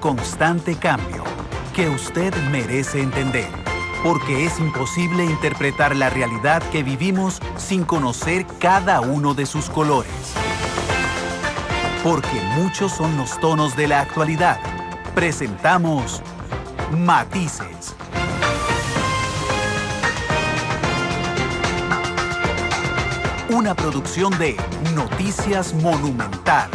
constante cambio que usted merece entender, porque es imposible interpretar la realidad que vivimos sin conocer cada uno de sus colores. Porque muchos son los tonos de la actualidad. Presentamos Matices. Una producción de Noticias Monumental.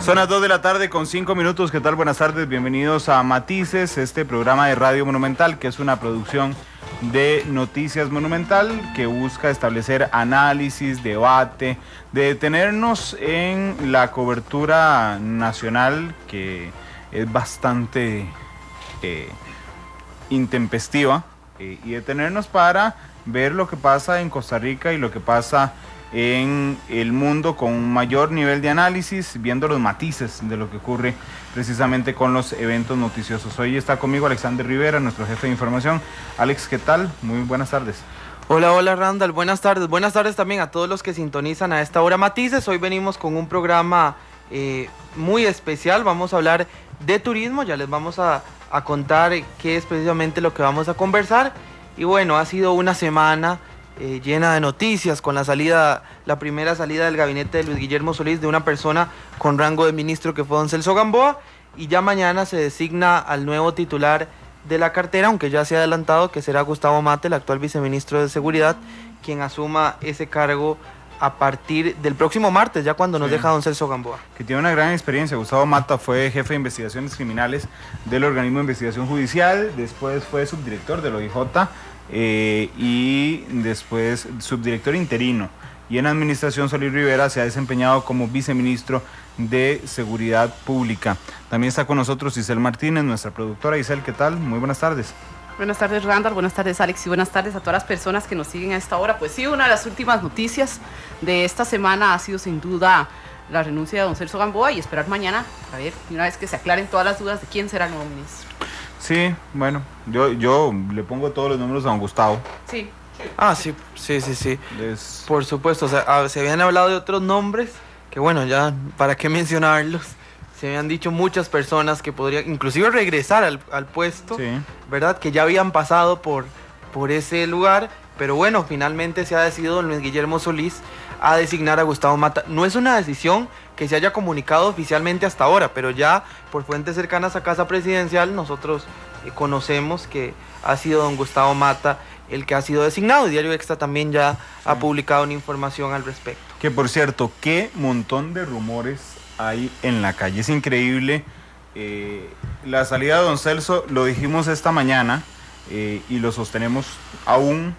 Son las 2 de la tarde con 5 minutos. ¿Qué tal? Buenas tardes, bienvenidos a Matices, este programa de Radio Monumental, que es una producción de Noticias Monumental, que busca establecer análisis, debate, de detenernos en la cobertura nacional, que es bastante intempestiva, y detenernos para ver lo que pasa en Costa Rica y lo que pasa en el mundo con un mayor nivel de análisis, viendo los matices de lo que ocurre precisamente con los eventos noticiosos. Hoy está conmigo Alexander Rivera, nuestro jefe de información. Alex, ¿qué tal? Muy buenas tardes. Hola Randall, buenas tardes. Buenas tardes también a todos los que sintonizan a esta hora Matices. Hoy venimos con un programa muy especial. Vamos a hablar de turismo, ya les vamos a contar qué es precisamente lo que vamos a conversar. Y bueno, ha sido una semana llena de noticias, con la primera salida del gabinete de Luis Guillermo Solís, de una persona con rango de ministro que fue don Celso Gamboa, y ya mañana se designa al nuevo titular de la cartera, aunque ya se ha adelantado que será Gustavo Mata, el actual viceministro de Seguridad, quien asuma ese cargo a partir del próximo martes, ya cuando nos deja don Celso Gamboa. Que tiene una gran experiencia. Gustavo Mata fue jefe de investigaciones criminales del organismo de investigación judicial, después fue subdirector del OIJ, y después subdirector interino, y en administración Solís Rivera se ha desempeñado como viceministro de Seguridad Pública. También está con nosotros Isel Martínez, nuestra productora. Isel, ¿qué tal? Muy buenas tardes. Buenas tardes, Randall, buenas tardes, Alex, y buenas tardes a todas las personas que nos siguen a esta hora. Pues sí, una de las últimas noticias de esta semana ha sido sin duda la renuncia de don Celso Gamboa, y esperar mañana, a ver, una vez que se aclaren todas las dudas de quién será el nuevo ministro. Sí, bueno, yo le pongo todos los números a don Gustavo. Sí. Ah, sí. Por supuesto, o sea, se habían hablado de otros nombres, que bueno, ya, ¿para qué mencionarlos? Se habían dicho muchas personas que podrían inclusive regresar al puesto, sí, ¿verdad? Que ya habían pasado por ese lugar, pero bueno, finalmente se ha decidido don Luis Guillermo Solís a designar a Gustavo Mata. No es una decisión que se haya comunicado oficialmente hasta ahora, pero ya por fuentes cercanas a Casa Presidencial nosotros conocemos que ha sido don Gustavo Mata el que ha sido designado, y Diario Extra también ya ha publicado una información al respecto. Que por cierto, qué montón de rumores hay en la calle, es increíble. La salida de don Celso, lo dijimos esta mañana, y lo sostenemos aún.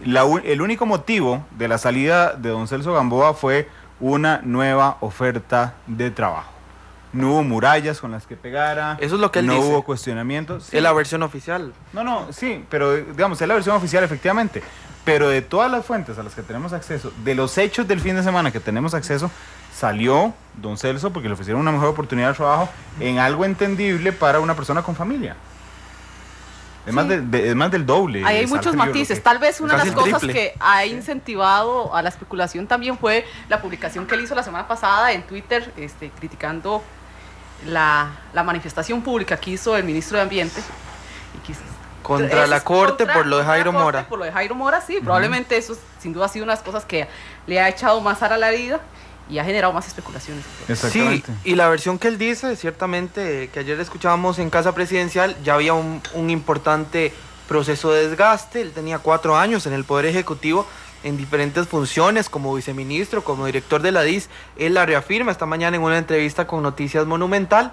El único motivo de la salida de don Celso Gamboa fue una nueva oferta de trabajo. No hubo murallas con las que pegara. Eso es lo que él dice. No hubo cuestionamientos. Sí. Es la versión oficial. No, sí, pero digamos, es la versión oficial efectivamente. Pero de todas las fuentes a las que tenemos acceso, de los hechos del fin de semana que tenemos acceso, salió don Celso porque le ofrecieron una mejor oportunidad de trabajo en algo entendible para una persona con familia. Es, sí, es más del doble. Ahí hay muchos matices. Tal vez una de las cosas que ha incentivado a la especulación también fue la publicación que él hizo la semana pasada en Twitter, criticando la manifestación pública que hizo el ministro de Ambiente. Contra la Corte por lo de Jairo Mora. Por lo de Jairo Mora, sí. Probablemente eso sin duda ha sido una de las cosas que le ha echado más sal a la herida y ha generado más especulaciones. Sí, y la versión que él dice, ciertamente, que ayer escuchábamos en Casa Presidencial, ya había un importante proceso de desgaste. Él tenía 4 años en el Poder Ejecutivo, en diferentes funciones, como viceministro, como director de la DIS. Él la reafirma esta mañana en una entrevista con Noticias Monumental.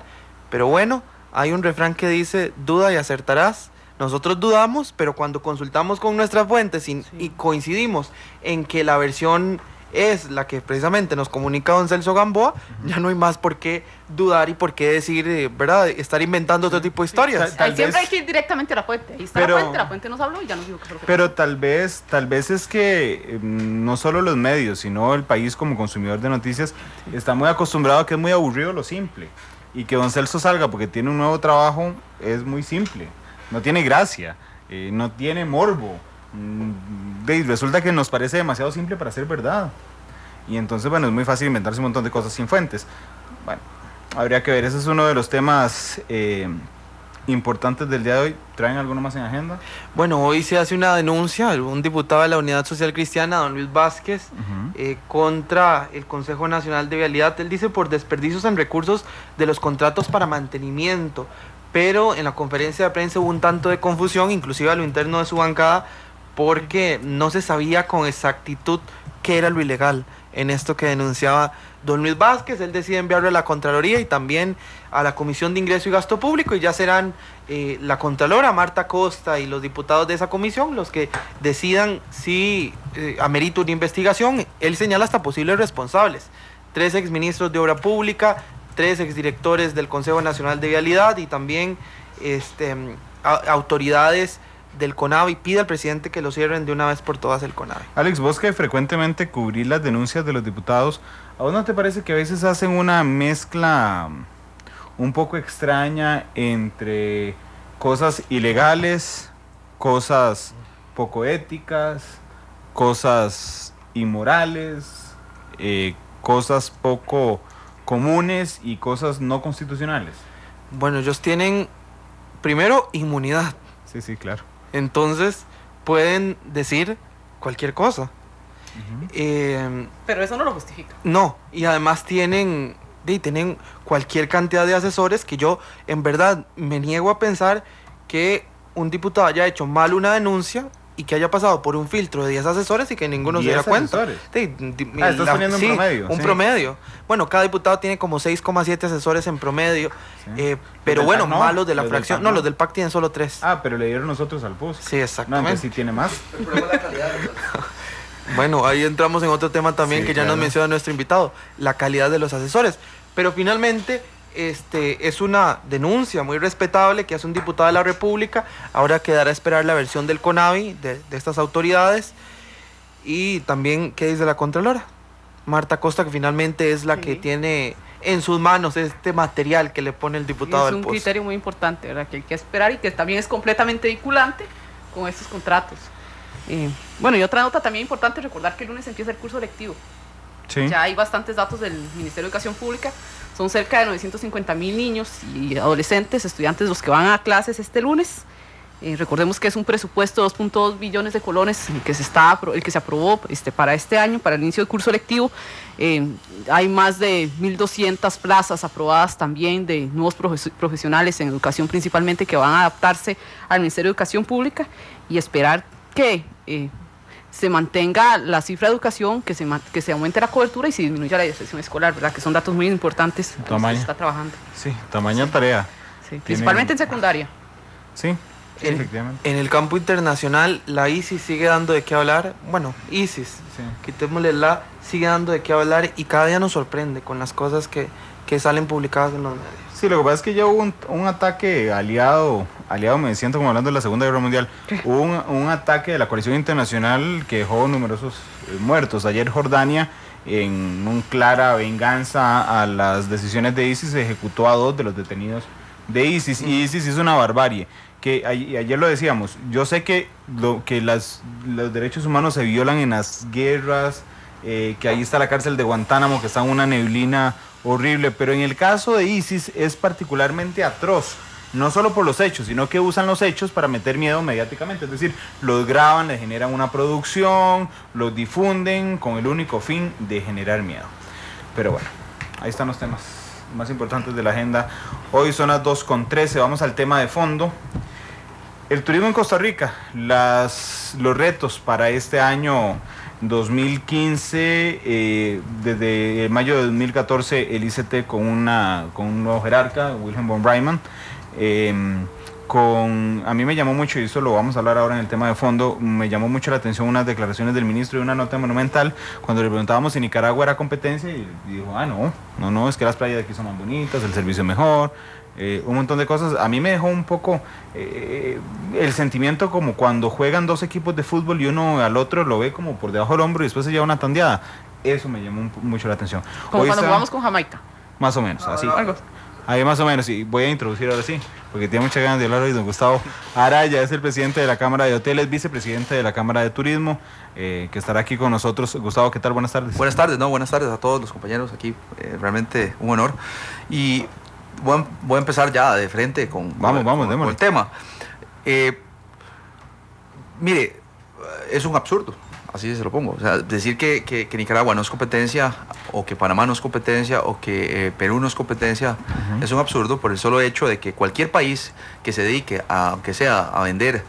Pero bueno, hay un refrán que dice, duda y acertarás. Nosotros dudamos, pero cuando consultamos con nuestras fuentes y coincidimos en que la versión es la que precisamente nos comunica don Celso Gamboa, ya no hay más por qué dudar y por qué decir, ¿verdad?, estar inventando otro tipo de historias. Siempre hay que ir directamente a la fuente. Ahí está la fuente nos habló y ya nos dijo que fue lo que pero tal vez es que no solo los medios, sino el país como consumidor de noticias está muy acostumbrado a que es muy aburrido lo simple, y que don Celso salga porque tiene un nuevo trabajo es muy simple, no tiene gracia. no tiene morbo. Resulta que nos parece demasiado simple para ser verdad. Y entonces, bueno, es muy fácil inventarse un montón de cosas sin fuentes. Bueno, habría que ver, ese es uno de los temas importantes del día de hoy. ¿Traen alguno más en agenda? Bueno, hoy se hace una denuncia, un diputado de la Unidad Social Cristiana, don Luis Vázquez, contra el Consejo Nacional de Vialidad. Él dice por desperdicios en recursos de los contratos para mantenimiento, pero en la conferencia de prensa hubo un tanto de confusión, inclusive a lo interno de su bancada, porque no se sabía con exactitud qué era lo ilegal en esto que denunciaba don Luis Vázquez. Él decide enviarlo a la Contraloría y también a la Comisión de Ingreso y Gasto Público, y ya serán la Contralora Marta Costa y los diputados de esa comisión los que decidan si amerita una investigación. Él señala hasta posibles responsables: 3 exministros de Obra Pública, 3 exdirectores del Consejo Nacional de Vialidad y también autoridades del CONAVI. Pide al presidente que lo cierren de una vez por todas el CONAVI. Alex, vos que frecuentemente cubrís las denuncias de los diputados, ¿a vos no te parece que a veces hacen una mezcla un poco extraña entre cosas ilegales, cosas poco éticas, cosas inmorales, cosas poco comunes y cosas no constitucionales? Bueno, ellos tienen primero inmunidad. Sí, sí, claro. Entonces pueden decir cualquier cosa. Pero eso no lo justifica. No, y además tienen cualquier cantidad de asesores que yo en verdad me niego a pensar que un diputado haya hecho mal una denuncia y que haya pasado por un filtro de 10 asesores y que ninguno se diera cuenta. Estás poniendo un promedio. Un promedio. Bueno, cada diputado tiene como 6,7 asesores en promedio, pero ¿Los bueno, del PAC no? malos de la ¿Los del fracción. PAC No, no? los del PAC tienen solo 3. Ah, pero le dieron nosotros al PUS. Sí, No, exactamente. entonces sí tiene más. El problema es la calidad de los... Bueno, ahí entramos en otro tema también, Sí, que ya claro. nos menciona nuestro invitado: la calidad de los asesores. Pero finalmente es una denuncia muy respetable que hace un diputado de la República. Ahora quedará a esperar la versión del CONAVI, de estas autoridades, y también qué dice la Contralora Marta Costa, que finalmente es la que tiene en sus manos este material que le pone el diputado Es del un PUS. criterio muy importante, ¿verdad? Que hay que esperar y que también es completamente vinculante con estos contratos. Bueno, y otra nota también importante, recordar que el lunes empieza el curso lectivo. Sí. Ya hay bastantes datos del Ministerio de Educación Pública. Son cerca de 950,000 niños y adolescentes, estudiantes, los que van a clases este lunes. Recordemos que es un presupuesto de 2.2 billones de colones el que se aprobó para este año, para el inicio del curso lectivo. Hay más de 1.200 plazas aprobadas también de nuevos profesionales en educación principalmente, que van a adaptarse al Ministerio de Educación Pública, y esperar que se mantenga la cifra de educación, que se aumente la cobertura y se disminuya la deserción escolar, ¿verdad? Que son datos muy importantes en los que se está trabajando. Sí, tamaño tarea. Sí, principalmente en secundaria. Sí, efectivamente. En el campo internacional, la ISIS sigue dando de qué hablar. Bueno, ISIS, quitémosle la, sigue dando de qué hablar, y cada día nos sorprende con las cosas que salen publicadas en los medios. Sí, lo que pasa es que ya hubo un ataque aliado, me siento como hablando de la Segunda Guerra Mundial. Hubo un ataque de la coalición internacional que dejó numerosos muertos. Ayer Jordania, en una clara venganza a las decisiones de ISIS, ejecutó a 2 de los detenidos de ISIS. Y ISIS es una barbarie. Que ayer lo decíamos, yo sé que los derechos humanos se violan en las guerras, que ahí está la cárcel de Guantánamo, que está en una neblina horrible, pero en el caso de ISIS es particularmente atroz, no solo por los hechos, sino que usan los hechos para meter miedo mediáticamente, es decir, los graban, les generan una producción, los difunden con el único fin de generar miedo. Pero bueno, ahí están los temas más importantes de la agenda. Hoy son las 2:13, vamos al tema de fondo. El turismo en Costa Rica, los retos para este año 2015, desde mayo de 2014 el ICT con un nuevo jerarca, Wilhelm von Breimann, a mí me llamó mucho, y eso lo vamos a hablar ahora en el tema de fondo, me llamó mucho la atención unas declaraciones del ministro de una nota monumental cuando le preguntábamos si Nicaragua era competencia, y dijo, no, es que las playas de aquí son más bonitas, el servicio es mejor, un montón de cosas. A mí me dejó un poco el sentimiento como cuando juegan 2 equipos de fútbol y uno al otro lo ve como por debajo del hombro y después se lleva una tandeada. Eso me llamó mucho la atención. Como cuando jugamos con Jamaica. Más o menos, así. Ahí más o menos, y voy a introducir ahora sí, porque tiene muchas ganas de hablar hoy. Don Gustavo Araya es el presidente de la Cámara de Hoteles, vicepresidente de la Cámara de Turismo, que estará aquí con nosotros. Gustavo, ¿qué tal? Buenas tardes. Buenas tardes a todos los compañeros aquí, realmente un honor. Y voy a empezar ya de frente con el tema. Mire, es un absurdo, así se lo pongo. O sea, decir que Nicaragua no es competencia, o que Panamá no es competencia, o que Perú no es competencia, es un absurdo por el solo hecho de que cualquier país que se dedique, aunque sea a vender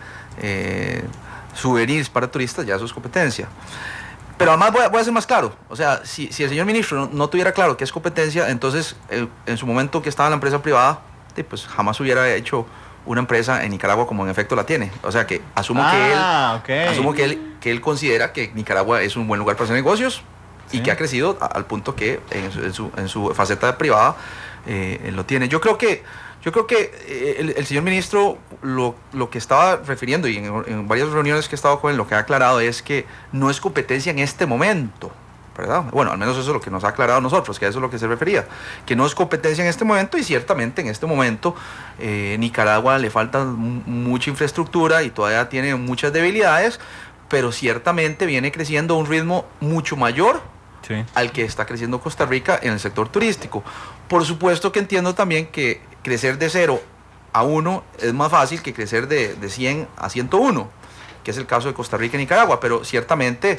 souvenirs para turistas, ya eso es competencia. Pero además voy a ser más claro. O sea, si el señor ministro no tuviera claro que es competencia, entonces en su momento que estaba en la empresa privada, pues jamás hubiera hecho una empresa en Nicaragua como en efecto la tiene. O sea que asumo que él considera que Nicaragua es un buen lugar para hacer negocios, sí, y que ha crecido al punto que en su faceta privada lo tiene. Yo creo que el señor ministro lo que estaba refiriendo, y en varias reuniones que he estado con él, lo que ha aclarado es que no es competencia en este momento, ¿verdad? Bueno, al menos eso es lo que nos ha aclarado a nosotros, que a eso es lo que se refería, que no es competencia en este momento, y ciertamente en este momento Nicaragua le falta mucha infraestructura y todavía tiene muchas debilidades, pero ciertamente viene creciendo a un ritmo mucho mayor, sí, al que está creciendo Costa Rica en el sector turístico. Por supuesto que entiendo también que crecer de 0 a 1 es más fácil que crecer de 100 a 101, que es el caso de Costa Rica y Nicaragua, pero ciertamente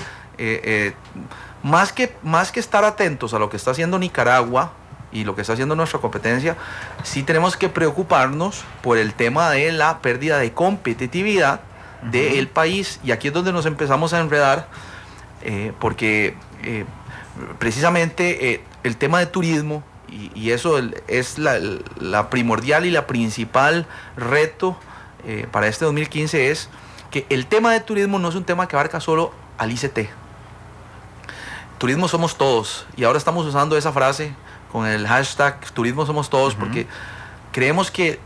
más que estar atentos a lo que está haciendo Nicaragua y lo que está haciendo nuestra competencia, sí tenemos que preocuparnos por el tema de la pérdida de competitividad del país, y aquí es donde nos empezamos a enredar, porque precisamente el tema de turismo, y eso es la primordial y la principal reto para este 2015, es que el tema de turismo no es un tema que abarca solo al ICT. Turismo somos todos, y ahora estamos usando esa frase con el hashtag turismo somos todos, porque creemos que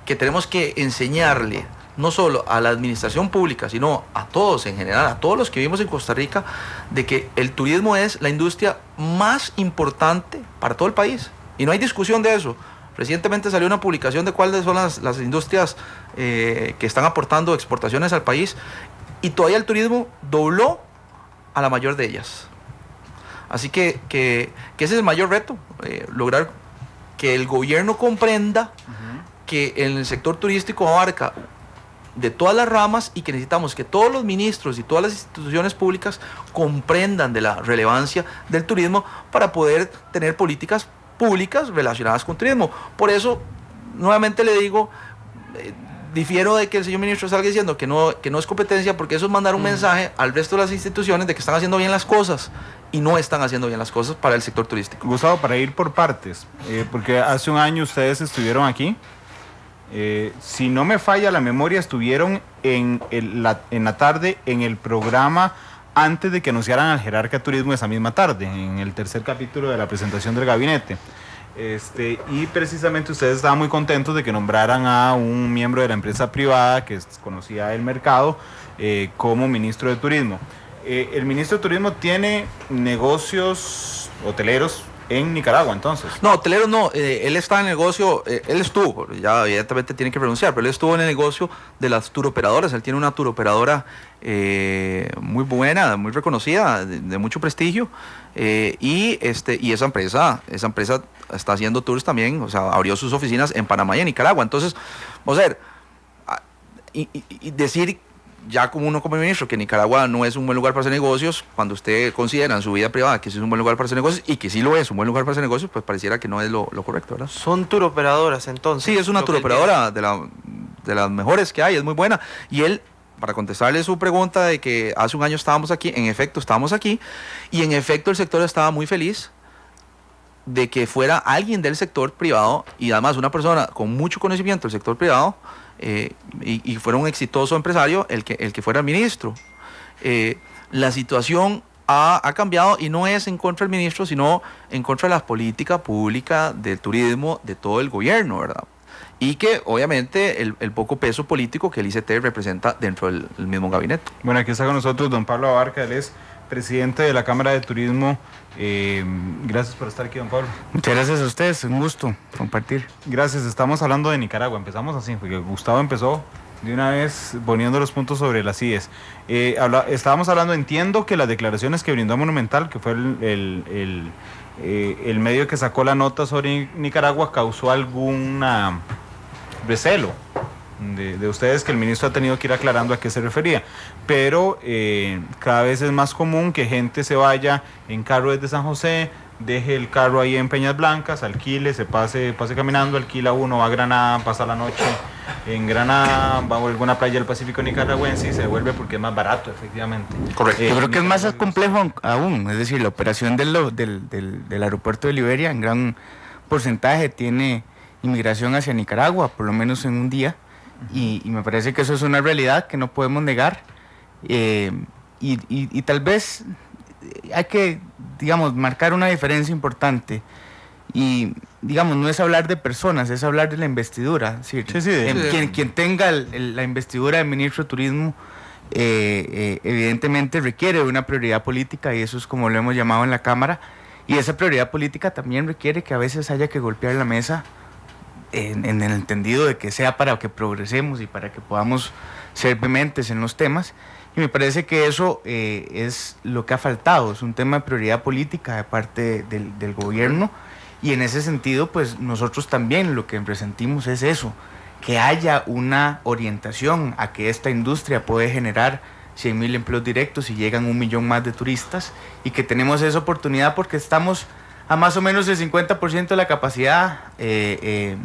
tenemos que enseñarle no solo a la administración pública, sino a todos en general, a todos los que vivimos en Costa Rica, de que el turismo es la industria más importante para todo el país. Y no hay discusión de eso. Recientemente salió una publicación de cuáles son las industrias que están aportando exportaciones al país, y todavía el turismo dobló a la mayor de ellas. Así que ese es el mayor reto, lograr que el gobierno comprenda que en el sector turístico abarca de todas las ramas, y que necesitamos que todos los ministros y todas las instituciones públicas comprendan de la relevancia del turismo para poder tener políticas públicas relacionadas con turismo. Por eso, nuevamente le digo, difiero de que el señor ministro salga diciendo que no es competencia, porque eso es mandar un mensaje al resto de las instituciones de que están haciendo bien las cosas, y no están haciendo bien las cosas para el sector turístico. Gustavo, para ir por partes, porque hace un año ustedes estuvieron aquí. Si no me falla la memoria, estuvieron en la tarde en el programa antes de que anunciaran al jerarca turismo esa misma tarde, en el tercer capítulo de la presentación del gabinete. Y precisamente ustedes estaban muy contentos de que nombraran a un miembro de la empresa privada que conocía el mercado como ministro de turismo. El ministro de turismo tiene negocios hoteleros en Nicaragua, entonces. No, hotelero no, él está en el negocio, él estuvo, ya evidentemente tiene que renunciar, pero él estuvo en el negocio de las turoperadoras. Él tiene una turoperadora muy buena, muy reconocida, de mucho prestigio, y esa empresa está haciendo tours también, o sea, abrió sus oficinas en Panamá y en Nicaragua. Entonces, vamos a ver, y decir ya como uno como ministro que Nicaragua no es un buen lugar para hacer negocios, cuando usted considera en su vida privada que sí es un buen lugar para hacer negocios, y que sí lo es un buen lugar para hacer negocios, pues pareciera que no es lo correcto, ¿verdad? Son turoperadoras, entonces. Sí, es una turoperadora de las mejores que hay, es muy buena. Y él, para contestarle su pregunta de que hace un año estábamos aquí, en efecto estábamos aquí, y en efecto el sector estaba muy feliz de que fuera alguien del sector privado, y además una persona con mucho conocimiento del sector privado, y fuera un exitoso empresario el que fuera ministro. La situación ha cambiado, y no es en contra del ministro, sino en contra de la política pública del turismo de todo el gobierno, ¿verdad? Y que obviamente el poco peso político que el ICT representa dentro del mismo gabinete. Bueno, aquí está con nosotros don Pablo Abarca, él es presidente de la Cámara de Turismo. Gracias por estar aquí, don Pablo. Muchas gracias a ustedes, un gusto compartir. Gracias, estamos hablando de Nicaragua, empezamos así, porque Gustavo empezó de una vez poniendo los puntos sobre las IES. Estábamos hablando, entiendo que las declaraciones que brindó Monumental, que fue el medio que sacó la nota sobre Nicaragua, causó algún recelo de ustedes, que el ministro ha tenido que ir aclarando a qué se refería, pero cada vez es más común que gente se vaya en carro desde San José, deje el carro ahí en Peñas Blancas, alquile, se pase caminando, alquila uno, va a Granada, pasa la noche en Granada, va a alguna playa del Pacífico nicaragüense y se devuelve porque es más barato, efectivamente. Correcto. Yo creo que es más complejo aún, es decir, la operación del aeropuerto de Liberia en gran porcentaje tiene inmigración hacia Nicaragua, por lo menos en un día, y me parece que eso es una realidad que no podemos negar, y tal vez hay que, digamos, marcar una diferencia importante, y digamos, no es hablar de personas, es hablar de la investidura. Sí, quien tenga la investidura de ministro de Turismo evidentemente requiere de una prioridad política, y eso es como lo hemos llamado en la Cámara, y esa prioridad política también requiere que a veces haya que golpear la mesa en el entendido de que sea para que progresemos y para que podamos ser vehementes en los temas. Y me parece que eso es lo que ha faltado, es un tema de prioridad política de parte del gobierno, y en ese sentido pues nosotros también lo que presentimos es eso, que haya una orientación a que esta industria puede generar 100,000 empleos directos y llegan 1 millón más de turistas, y que tenemos esa oportunidad porque estamos a más o menos el 50% de la capacidad en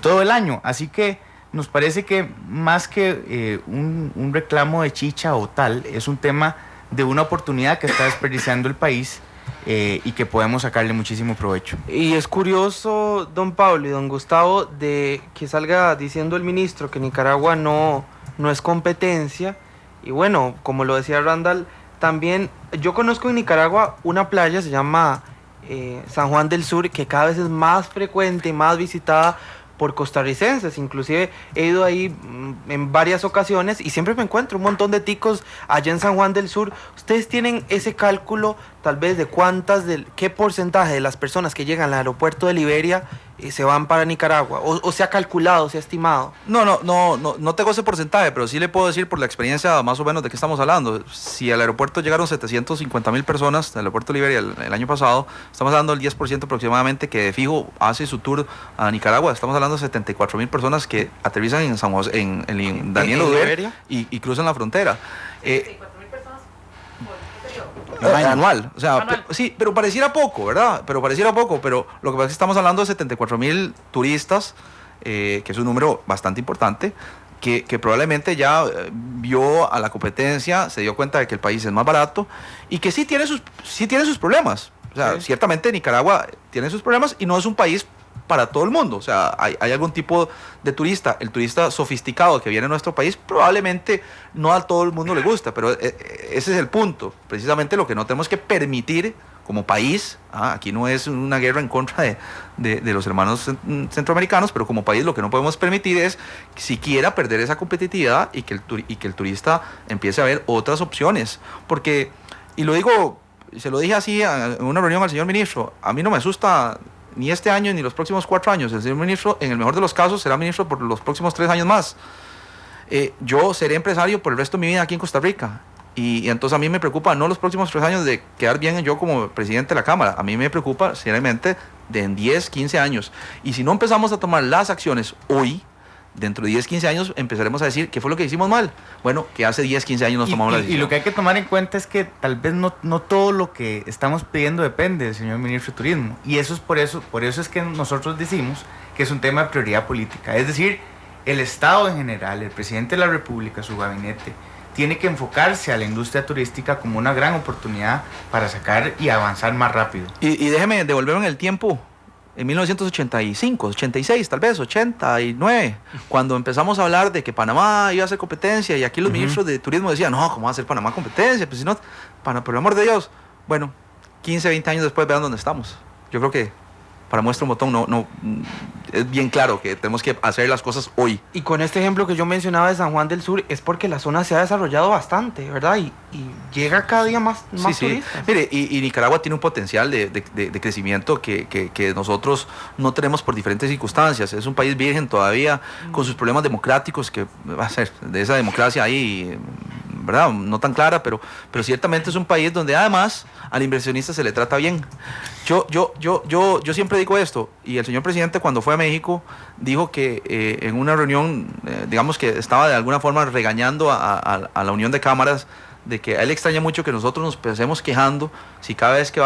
todo el año, así que nos parece que más que un reclamo de chicha o tal, es un tema de una oportunidad que está desperdiciando el país, y que podemos sacarle muchísimo provecho. Y es curioso, don Pablo y don Gustavo, de que salga diciendo el ministro que Nicaragua no es competencia, y bueno, como lo decía Randall, también yo conozco en Nicaragua una playa, se llama San Juan del Sur, que cada vez es más frecuente y más visitada por costarricenses. Inclusive he ido ahí en varias ocasiones y siempre me encuentro un montón de ticos allá en San Juan del Sur. ¿Ustedes tienen ese cálculo tal vez de qué porcentaje de las personas que llegan al aeropuerto de Liberia se van para Nicaragua? ¿O se ha calculado, se ha estimado? No tengo ese porcentaje, pero sí le puedo decir por la experiencia más o menos de qué estamos hablando. Si al aeropuerto llegaron 750,000 personas del aeropuerto de Liberia el año pasado, estamos hablando del 10% aproximadamente que de fijo hace su tour a Nicaragua. Estamos hablando de 74,000 personas que aterrizan en San José, en Daniel Oduber y cruzan la frontera. 64,000 personas por este periodo. Anual, o sea, Anual. sí, pero pareciera poco, ¿verdad? Pero lo que pasa es que estamos hablando de 74,000 turistas, que es un número bastante importante, que probablemente ya vio a la competencia, se dio cuenta de que el país es más barato y que sí tiene sus problemas. O sea, Sí. Ciertamente Nicaragua tiene sus problemas y no es un país para todo el mundo. O sea, hay algún tipo de turista, el turista sofisticado que viene a nuestro país, probablemente no a todo el mundo le gusta, pero ese es el punto. Precisamente lo que no tenemos que permitir como país, aquí no es una guerra en contra de los hermanos centroamericanos, pero como país lo que no podemos permitir es siquiera perder esa competitividad y que el turista empiece a ver otras opciones. Porque, y lo digo, se lo dije así en una reunión al señor ministro, a mí no me asusta ni este año ni los próximos 4 años. El señor ministro, en el mejor de los casos, será ministro por los próximos 3 años más. Yo seré empresario por el resto de mi vida aquí en Costa Rica. Y entonces a mí me preocupa no los próximos 3 años de quedar bien yo como presidente de la Cámara. A mí me preocupa seriamente de en 10, 15 años. Y si no empezamos a tomar las acciones hoy, dentro de 10, 15 años empezaremos a decir qué fue lo que hicimos mal. Bueno, que hace 10, 15 años nos tomamos la decisión. Y lo que hay que tomar en cuenta es que tal vez no todo lo que estamos pidiendo depende del señor ministro de Turismo. Y eso es por eso es que nosotros decimos que es un tema de prioridad política. Es decir, el Estado en general, el presidente de la República, su gabinete, tiene que enfocarse a la industria turística como una gran oportunidad para sacar y avanzar más rápido. Y déjeme devolverme en el tiempo. En 1985, 86, tal vez, 89, cuando empezamos a hablar de que Panamá iba a hacer competencia y aquí los ministros de turismo decían, no, ¿cómo va a hacer Panamá competencia? Pues si no, por el amor de Dios. Bueno, 15, 20 años después, vean dónde estamos. Yo creo que para muestra un botón. No, es bien claro que tenemos que hacer las cosas hoy. Y con este ejemplo que yo mencionaba de San Juan del Sur, es porque la zona se ha desarrollado bastante, ¿verdad? Y llega cada día más turistas. Mire, y Nicaragua tiene un potencial de crecimiento que nosotros no tenemos por diferentes circunstancias. Es un país virgen todavía, con sus problemas democráticos, que va a ser de esa democracia ahí, ¿verdad? No tan clara, pero ciertamente es un país donde además al inversionista se le trata bien. Yo siempre digo esto, y el señor presidente cuando fue a México dijo que en una reunión, digamos que estaba de alguna forma regañando a la unión de cámaras, de que a él le extraña mucho que nosotros nos empecemos quejando si cada vez que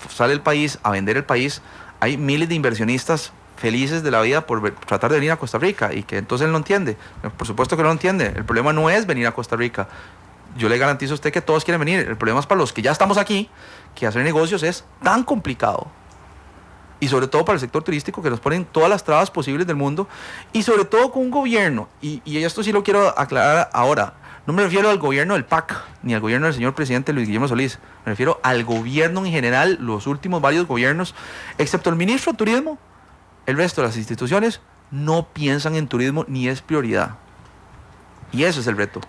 sale el país a vender el país, hay miles de inversionistas felices de la vida por tratar de venir a Costa Rica, y que entonces él no entiende. Por supuesto que no lo entiende. El problema no es venir a Costa Rica. Yo le garantizo a usted que todos quieren venir. El problema es para los que ya estamos aquí, que hacer negocios es tan complicado. Y sobre todo para el sector turístico, que nos ponen todas las trabas posibles del mundo, y sobre todo con un gobierno, y esto sí lo quiero aclarar ahora, no me refiero al gobierno del PAC, ni al gobierno del señor presidente Luis Guillermo Solís, me refiero al gobierno en general, los últimos varios gobiernos, excepto el ministro de Turismo, el resto de las instituciones no piensan en turismo ni es prioridad. Y eso es el reto.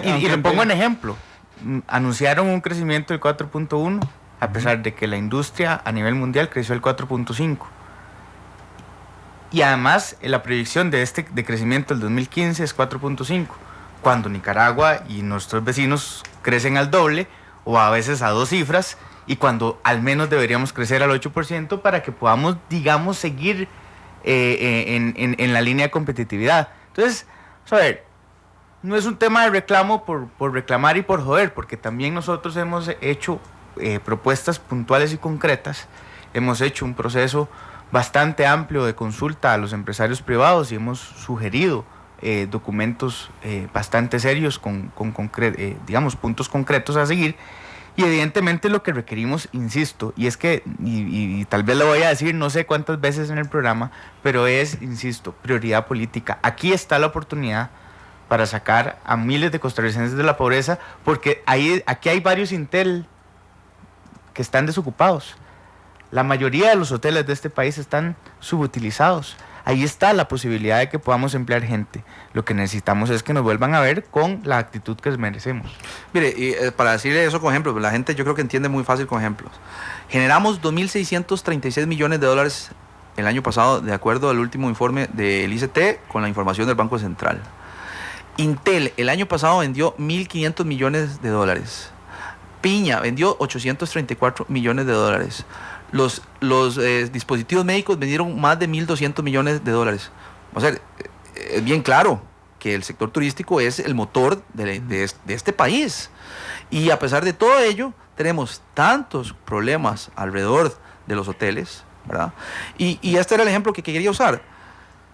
Y le pongo un ejemplo. Anunciaron un crecimiento del 4.1, a pesar de que la industria a nivel mundial creció el 4.5. Y además, la proyección de crecimiento del 2015 es 4.5, cuando Nicaragua y nuestros vecinos crecen al doble, o a veces a 2 cifras, y cuando al menos deberíamos crecer al 8% para que podamos, digamos, seguir en la línea de competitividad. Entonces, a ver, no es un tema de reclamo por reclamar y por joder, porque también nosotros hemos hecho propuestas puntuales y concretas, hemos hecho un proceso bastante amplio de consulta a los empresarios privados y hemos sugerido documentos bastante serios digamos, puntos concretos a seguir. Y evidentemente lo que requerimos, insisto, y es que, y tal vez lo voy a decir no sé cuántas veces en el programa, pero es, insisto, prioridad política. Aquí está la oportunidad para sacar a miles de costarricenses de la pobreza, porque aquí hay varios Intel que están desocupados. La mayoría de los hoteles de este país están subutilizados. Ahí está la posibilidad de que podamos emplear gente. Lo que necesitamos es que nos vuelvan a ver con la actitud que merecemos. Mire, y, para decirle eso con ejemplos, la gente yo creo que entiende muy fácil con ejemplos. Generamos 2.636 millones de dólares el año pasado, de acuerdo al último informe del ICT, con la información del Banco Central. Intel el año pasado vendió 1.500 millones de dólares. Piña vendió 834 millones de dólares. Los dispositivos médicos vendieron más de 1.200 millones de dólares. O sea, es bien claro que el sector turístico es el motor de este país. Y a pesar de todo ello, tenemos tantos problemas alrededor de los hoteles, ¿verdad? Y este era el ejemplo que quería usar.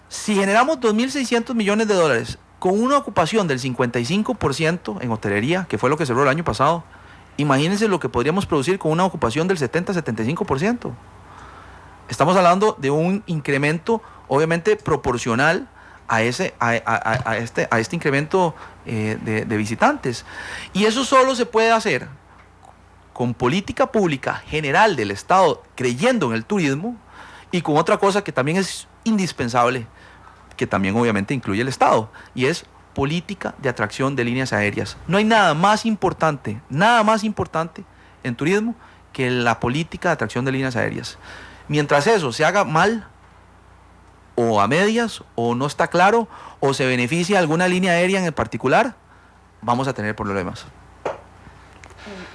Si generamos 2.600 millones de dólares con una ocupación del 55% en hotelería, que fue lo que cerró el año pasado, imagínense lo que podríamos producir con una ocupación del 70-75%. Estamos hablando de un incremento obviamente proporcional a este incremento de visitantes. Y eso solo se puede hacer con política pública general del Estado creyendo en el turismo, y con otra cosa que también es indispensable, que también obviamente incluye el Estado, y es política de atracción de líneas aéreas. No hay nada más importante en turismo que la política de atracción de líneas aéreas. Mientras eso se haga mal, o a medias, o no está claro, o se beneficia alguna línea aérea en particular, vamos a tener problemas.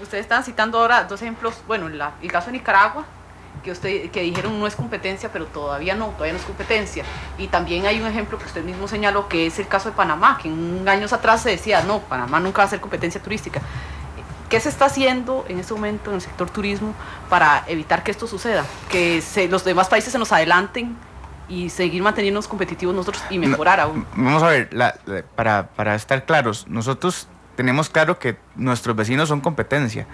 Ustedes están citando ahora 2 ejemplos, bueno, el caso de Nicaragua, que dijeron no es competencia, pero todavía no es competencia. Y también hay un ejemplo que usted mismo señaló, que es el caso de Panamá, que años atrás se decía, no, Panamá nunca va a ser competencia turística. ¿Qué se está haciendo en este momento en el sector turismo para evitar que esto suceda? Que los demás países se nos adelanten y seguir manteniéndonos competitivos nosotros y mejorar aún. Vamos a ver, para estar claros, nosotros tenemos claro que nuestros vecinos son competencia.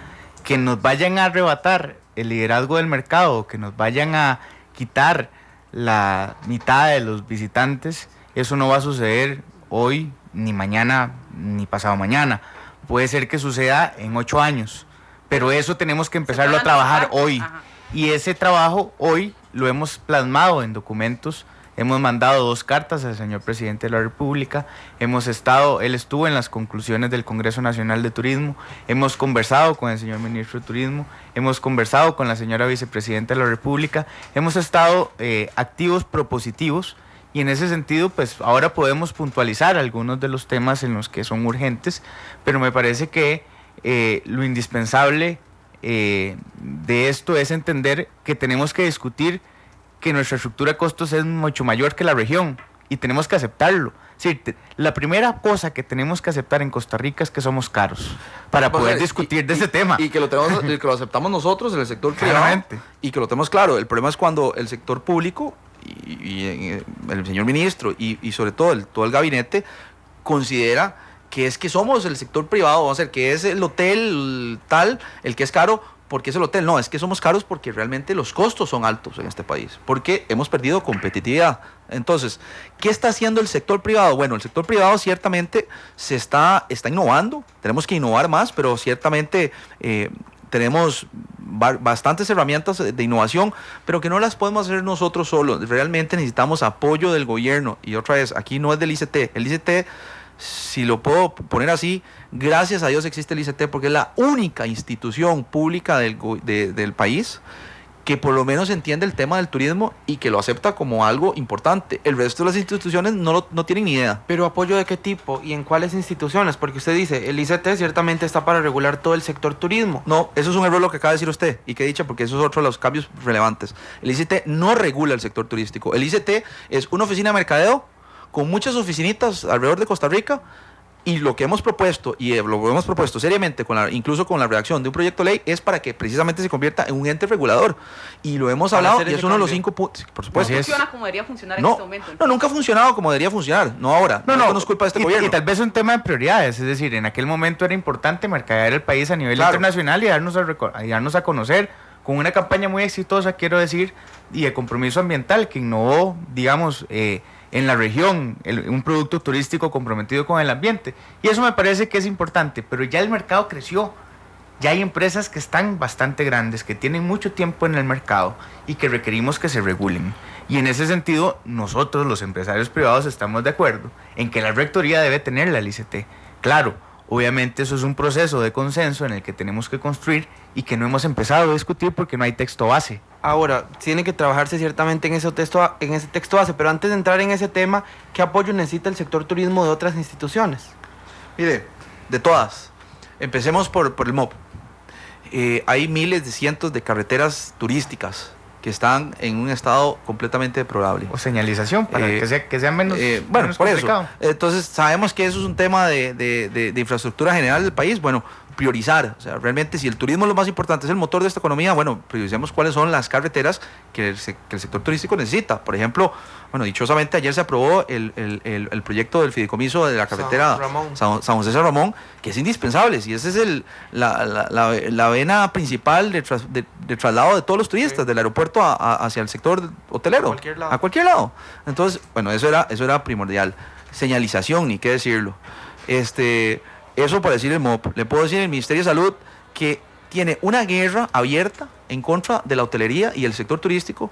Que nos vayan a arrebatar el liderazgo del mercado, que nos vayan a quitar la mitad de los visitantes, eso no va a suceder hoy, ni mañana, ni pasado mañana. Puede ser que suceda en 8 años, pero eso tenemos que empezarlo a trabajar hoy. Ajá. Y ese trabajo hoy lo hemos plasmado en documentos. Hemos mandado 2 cartas al señor presidente de la República, él estuvo en las conclusiones del Congreso Nacional de Turismo, hemos conversado con el señor ministro de Turismo, hemos conversado con la señora vicepresidenta de la República, hemos estado activos, propositivos, y en ese sentido, pues ahora podemos puntualizar algunos de los temas en los que son urgentes, pero me parece que lo indispensable de esto es entender que tenemos que discutir que nuestra estructura de costos es mucho mayor que la región y tenemos que aceptarlo. Sí, la primera cosa que tenemos que aceptar en Costa Rica es que somos caros para poder discutir de ese tema. Y que que lo aceptamos nosotros en el sector privado. Claramente. Y que lo tenemos claro. El problema es cuando el sector público y el señor ministro y sobre todo el gabinete considera que es que somos el sector privado, vamos a decir, que es el hotel tal, el que es caro, porque es el hotel. No, es que somos caros porque realmente los costos son altos en este país, porque hemos perdido competitividad. Entonces, ¿qué está haciendo el sector privado? Bueno, el sector privado ciertamente está innovando, tenemos que innovar más, pero ciertamente tenemos bastantes herramientas de innovación, pero que no las podemos hacer nosotros solos. Realmente necesitamos apoyo del gobierno. Y otra vez, aquí no es del ICT. El ICT, si lo puedo poner así, gracias a Dios existe el ICT, porque es la única institución pública del país que por lo menos entiende el tema del turismo y que lo acepta como algo importante. El resto de las instituciones no tienen ni idea. Pero ¿apoyo de qué tipo y en cuáles instituciones? Porque usted dice, el ICT ciertamente está para regular todo el sector turismo. No, eso es un error lo que acaba de decir usted, y que dicha, porque eso es otro de los cambios relevantes. El ICT no regula el sector turístico. El ICT es una oficina de mercadeo con muchas oficinitas alrededor de Costa Rica, y lo que hemos propuesto, y lo hemos propuesto seriamente, incluso con la redacción de un proyecto de ley, es para que precisamente se convierta en un ente regulador. Y lo hemos hablado, y es uno de los 5 puntos, por supuesto. No funciona como debería funcionar en este momento. No, nunca ha funcionado como debería funcionar, no ahora. No es culpa de este gobierno. Y tal vez un tema de prioridades, es decir, en aquel momento era importante mercadear el país a nivel internacional y darnos a conocer con una campaña muy exitosa, quiero decir, y de compromiso ambiental que innovó, digamos, en la región, un producto turístico comprometido con el ambiente. Y eso me parece que es importante, pero ya el mercado creció. Ya hay empresas que están bastante grandes, que tienen mucho tiempo en el mercado y que requerimos que se regulen. Y en ese sentido, nosotros, los empresarios privados, estamos de acuerdo en que la rectoría debe tener la LICT. Claro, obviamente eso es un proceso de consenso en el que tenemos que construir y que no hemos empezado a discutir porque no hay texto base. Ahora, tiene que trabajarse ciertamente en ese texto base, pero antes de entrar en ese tema, ¿qué apoyo necesita el sector turismo de otras instituciones? Mire, de todas. Empecemos por el MOP. Hay miles de cientos de carreteras turísticas que están en un estado completamente deplorable. O señalización, para que sea menos, menos por complicado. Eso. Entonces, sabemos que eso es un tema de infraestructura general del país. Bueno, priorizar. O sea, realmente, si el turismo es lo más importante, es el motor de esta economía, bueno, prioricemos cuáles son las carreteras que el sector turístico necesita. Por ejemplo, bueno, dichosamente ayer se aprobó el proyecto del fideicomiso de la carretera San José San Ramón, que es indispensable. Y ese es la vena principal de traslado de todos los turistas, del aeropuerto hacia el sector hotelero. A cualquier lado. Entonces, bueno, eso era primordial. Señalización, ni qué decirlo. Eso para decir el MOP. Le puedo decir el Ministerio de Salud que tiene una guerra abierta en contra de la hotelería y el sector turístico.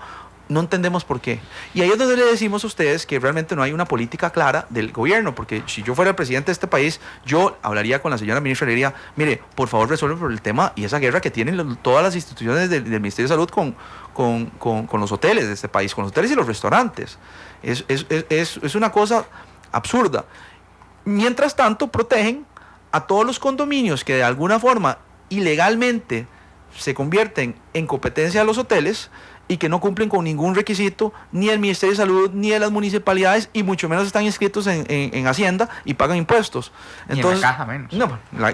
No entendemos por qué. Y ahí es donde le decimos a ustedes que realmente no hay una política clara del gobierno, porque si yo fuera el presidente de este país, yo hablaría con la señora ministra y le diría, mire, por favor resuelven por el tema y esa guerra que tienen todas las instituciones del Ministerio de Salud con los hoteles de este país, con los hoteles y los restaurantes. Es una cosa absurda. Mientras tanto, protegen a todos los condominios que de alguna forma ilegalmente se convierten en competencia de los hoteles y que no cumplen con ningún requisito, ni el Ministerio de Salud, ni de las municipalidades, y mucho menos están inscritos en Hacienda y pagan impuestos. Entonces, y en la caja menos.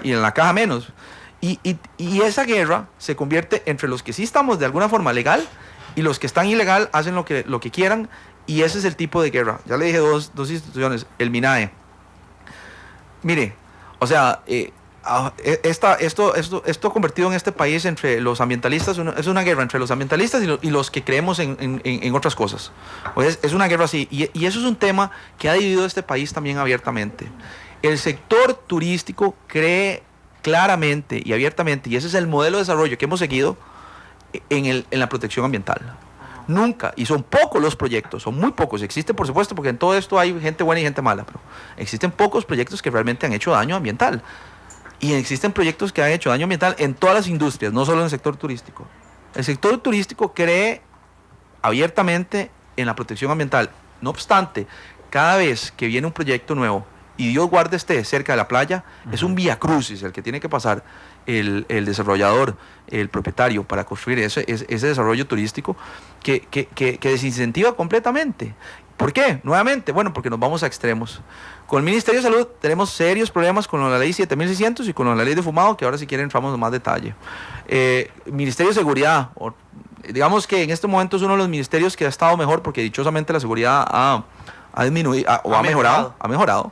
Y en la caja menos. Y esa guerra se convierte entre los que sí estamos de alguna forma legal y los que están ilegal hacen lo que quieran, y ese es el tipo de guerra. Ya le dije dos instituciones, el MINAE. Mire, o sea, esto convertido en este país entre los ambientalistas, es una guerra entre los ambientalistas y los que creemos en otras cosas. Pues es una guerra así, y eso es un tema que ha dividido este país también abiertamente. El sector turístico cree claramente y abiertamente, y ese es el modelo de desarrollo que hemos seguido en la protección ambiental. Nunca. Y son pocos los proyectos, son muy pocos. Existen, por supuesto, porque en todo esto hay gente buena y gente mala, pero existen pocos proyectos que realmente han hecho daño ambiental. Y existen proyectos que han hecho daño ambiental en todas las industrias, no solo en el sector turístico. El sector turístico cree abiertamente en la protección ambiental. No obstante, cada vez que viene un proyecto nuevo, y Dios guarde esté cerca de la playa, es un vía crucis el que tiene que pasar el desarrollador, el propietario, para construir ese desarrollo turístico que desincentiva completamente. ¿Por qué? Nuevamente, bueno, porque nos vamos a extremos. Con el Ministerio de Salud tenemos serios problemas con la ley 7600 y con la ley de fumado, que ahora si quieren entramos en más detalle. Ministerio de Seguridad, digamos que en este momento es uno de los ministerios que ha estado mejor, porque dichosamente la seguridad ha disminuido, ha mejorado.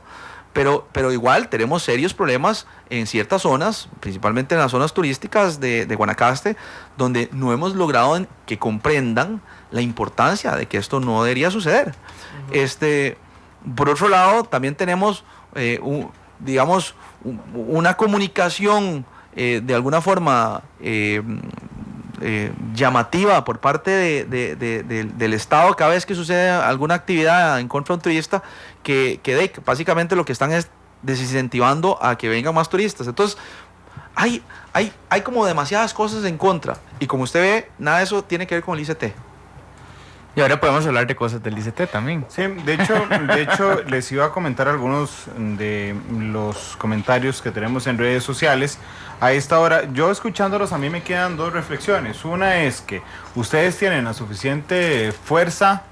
Pero igual tenemos serios problemas en ciertas zonas, principalmente en las zonas turísticas de Guanacaste, donde no hemos logrado que comprendan la importancia de que esto no debería suceder. Por otro lado, también tenemos, una comunicación de alguna forma llamativa por parte del Estado cada vez que sucede alguna actividad en contra de un turista, que básicamente lo que están es desincentivando a que vengan más turistas. Entonces hay como demasiadas cosas en contra, y como usted ve, nada de eso tiene que ver con el ICT. Y ahora podemos hablar de cosas del ICT también. Sí, de hecho les iba a comentar algunos de los comentarios que tenemos en redes sociales. A esta hora, yo escuchándolos, a mí me quedan dos reflexiones. Una es que ustedes tienen la suficiente fuerza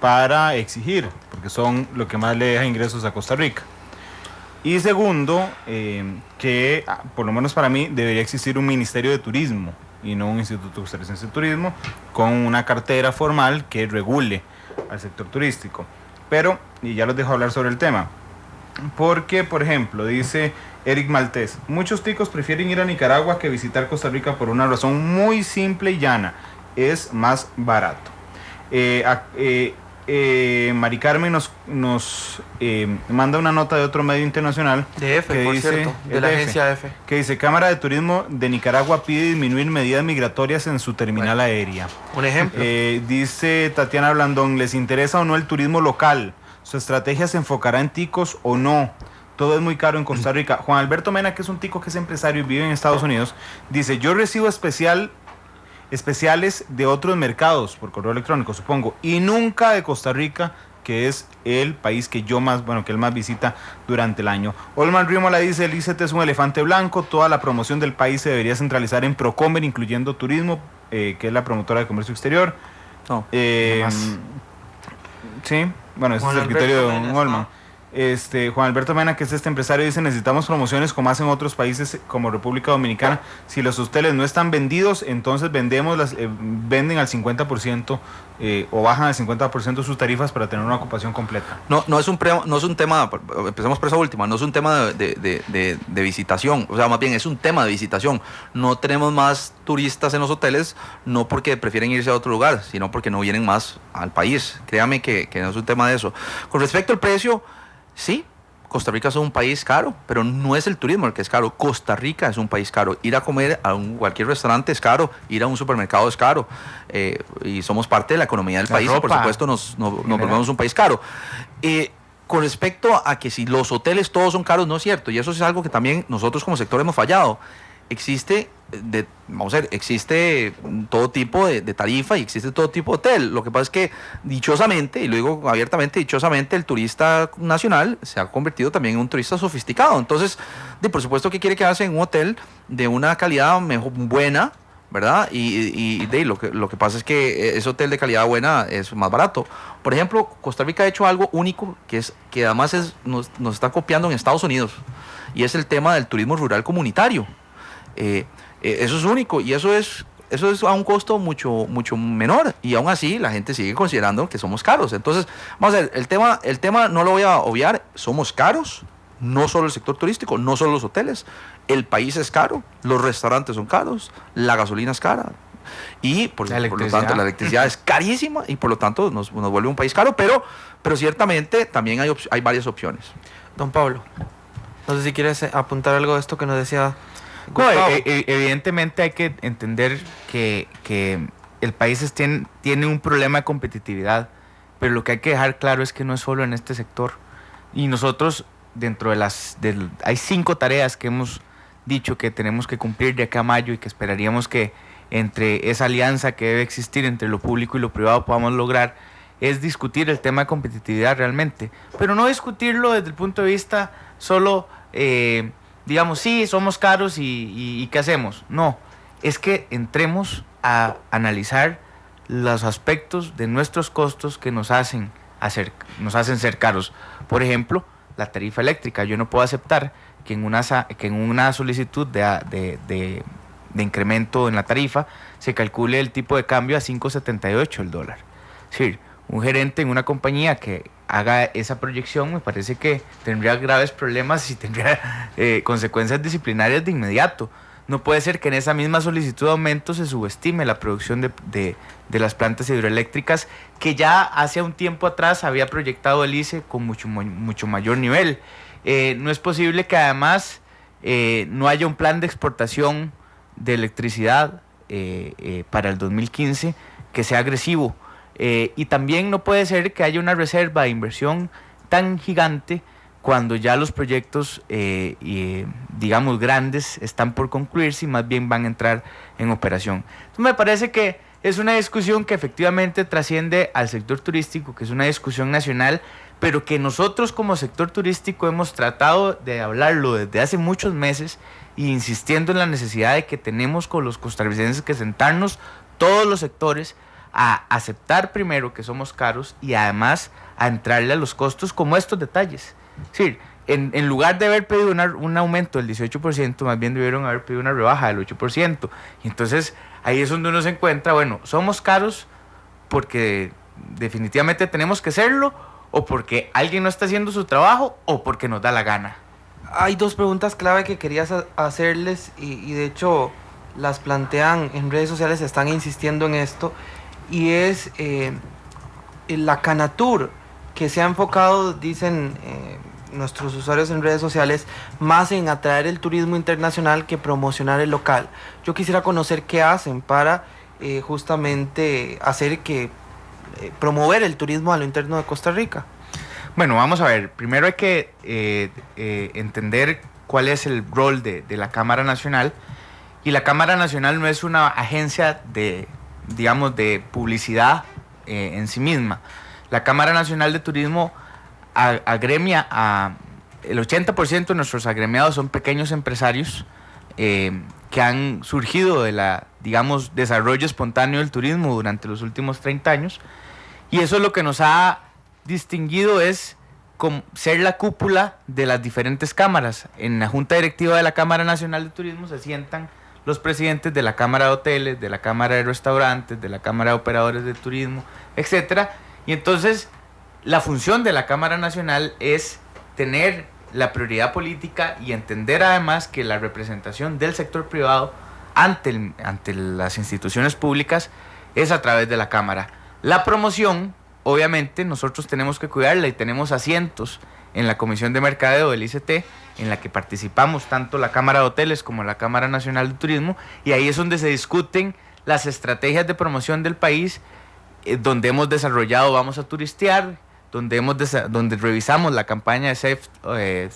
para exigir, porque son lo que más le deja ingresos a Costa Rica. Y segundo, que por lo menos para mí debería existir un Ministerio de Turismo y no un Instituto Costarricense de Turismo con una cartera formal que regule al sector turístico. Pero, y ya los dejo hablar sobre el tema, porque, por ejemplo, dice Eric Maltés, muchos ticos prefieren ir a Nicaragua que visitar Costa Rica por una razón muy simple y llana: es más barato. Mari Carmen nos manda una nota de otro medio internacional de EFE, por cierto, de la agencia EFE, que dice: Cámara de Turismo de Nicaragua pide disminuir medidas migratorias en su terminal aérea. Un ejemplo. Dice Tatiana Blandón: ¿les interesa o no el turismo local? ¿Su estrategia se enfocará en ticos o no? Todo es muy caro en Costa Rica. Juan Alberto Mena, que es un tico que es empresario y vive en Estados Unidos, dice: yo recibo especiales de otros mercados por correo electrónico, supongo, y nunca de Costa Rica, que es el país que él más visita durante el año. Olman Rímola dice: el ICT es un elefante blanco, toda la promoción del país se debería centralizar en Procomer, incluyendo turismo, que es la promotora de comercio exterior. Sí, bueno, ese es el criterio de Don Olman. Juan Alberto Mena, que es este empresario, dice: necesitamos promociones como hacen otros países como República Dominicana. Si los hoteles no están vendidos, entonces venden al 50% o bajan al 50% sus tarifas para tener una ocupación completa. No es un tema, empecemos por esa última, no es un tema de visitación, o sea, más bien es un tema de visitación. No tenemos más turistas en los hoteles, no porque prefieren irse a otro lugar, sino porque no vienen más al país. Créame que no es un tema de eso. Con respecto al precio, sí, Costa Rica es un país caro, pero no es el turismo el que es caro. Costa Rica es un país caro. Ir a comer a cualquier restaurante es caro, ir a un supermercado es caro, y somos parte de la economía del país, y por supuesto nos volvemos un país caro. Con respecto a que si los hoteles todos son caros, no es cierto, y eso es algo que también nosotros como sector hemos fallado. Existe todo tipo de tarifa y existe todo tipo de hotel. Lo que pasa es que dichosamente, y lo digo abiertamente, dichosamente, el turista nacional se ha convertido también en un turista sofisticado. Entonces, por supuesto que quiere quedarse en un hotel de una calidad buena, ¿verdad? Y lo que pasa es que ese hotel de calidad buena es más barato. Por ejemplo, Costa Rica ha hecho algo único que además nos está copiando en Estados Unidos, y es el tema del turismo rural comunitario. Eso es único, y eso es a un costo mucho menor, y aún así la gente sigue considerando que somos caros. Entonces, vamos a ver, el tema no lo voy a obviar. Somos caros, no solo el sector turístico, no solo los hoteles. El país es caro, los restaurantes son caros, la gasolina es cara, y por lo tanto la electricidad es carísima, y por lo tanto nos vuelve un país caro, pero ciertamente también hay varias opciones. Don Pablo, no sé si quieres apuntar algo de esto que nos decía. No, evidentemente hay que entender que el país tiene un problema de competitividad, pero lo que hay que dejar claro es que no es solo en este sector. Y nosotros, dentro de hay 5 tareas que hemos dicho que tenemos que cumplir de acá a mayo y que esperaríamos que entre esa alianza que debe existir entre lo público y lo privado podamos lograr, es discutir el tema de competitividad realmente, pero no discutirlo desde el punto de vista solo, digamos, sí, somos caros y ¿qué hacemos? No, es que entremos a analizar los aspectos de nuestros costos que nos hacen ser caros. Por ejemplo, la tarifa eléctrica. Yo no puedo aceptar que en una solicitud de incremento en la tarifa se calcule el tipo de cambio a 5.78 el dólar. Es decir, un gerente en una compañía que haga esa proyección me parece que tendría graves problemas y tendría consecuencias disciplinarias de inmediato. No puede ser que en esa misma solicitud de aumento se subestime la producción de las plantas hidroeléctricas que ya hace un tiempo atrás había proyectado el ICE con mucho mayor nivel. No es posible que además no haya un plan de exportación de electricidad para el 2015 que sea agresivo. Y también no puede ser que haya una reserva de inversión tan gigante cuando ya los proyectos, digamos, grandes están por concluirse y más bien van a entrar en operación. Entonces me parece que es una discusión que efectivamente trasciende al sector turístico, que es una discusión nacional, pero que nosotros como sector turístico hemos tratado de hablarlo desde hace muchos meses e insistiendo en la necesidad de que tenemos con los costarricenses que sentarnos todos los sectores a aceptar primero que somos caros y además a entrarle a los costos como estos detalles. Es decir, en lugar de haber pedido un aumento del 18%, más bien debieron haber pedido una rebaja del 8%. Y entonces ahí es donde uno se encuentra, bueno, somos caros porque definitivamente tenemos que serlo, o porque alguien no está haciendo su trabajo, o porque nos da la gana. Hay 2 preguntas clave que quería hacerles y de hecho las plantean en redes sociales, están insistiendo en esto, y es la Canatur, que se ha enfocado, dicen nuestros usuarios en redes sociales, más en atraer el turismo internacional que promocionar el local. Yo quisiera conocer qué hacen para justamente hacer que promover el turismo a lo interno de Costa Rica. Bueno, vamos a ver, primero hay que entender cuál es el rol de la Cámara Nacional, y la Cámara Nacional no es una agencia de publicidad en sí misma. La Cámara Nacional de Turismo agremia el 80% de nuestros agremiados son pequeños empresarios que han surgido de desarrollo espontáneo del turismo durante los últimos 30 años, y eso es lo que nos ha distinguido, es ser la cúpula de las diferentes cámaras. En la Junta Directiva de la Cámara Nacional de Turismo se sientan los presidentes de la Cámara de Hoteles, de la Cámara de Restaurantes, de la Cámara de Operadores de Turismo, etcétera. Y entonces la función de la Cámara Nacional es tener la prioridad política y entender además que la representación del sector privado ante las instituciones públicas es a través de la Cámara. La promoción, obviamente, nosotros tenemos que cuidarla y tenemos asientos en la Comisión de Mercadeo del ICT, en la que participamos tanto la Cámara de Hoteles como la Cámara Nacional de Turismo, y ahí es donde se discuten las estrategias de promoción del país, donde hemos desarrollado Vamos a Turistear, donde revisamos la campaña de Safe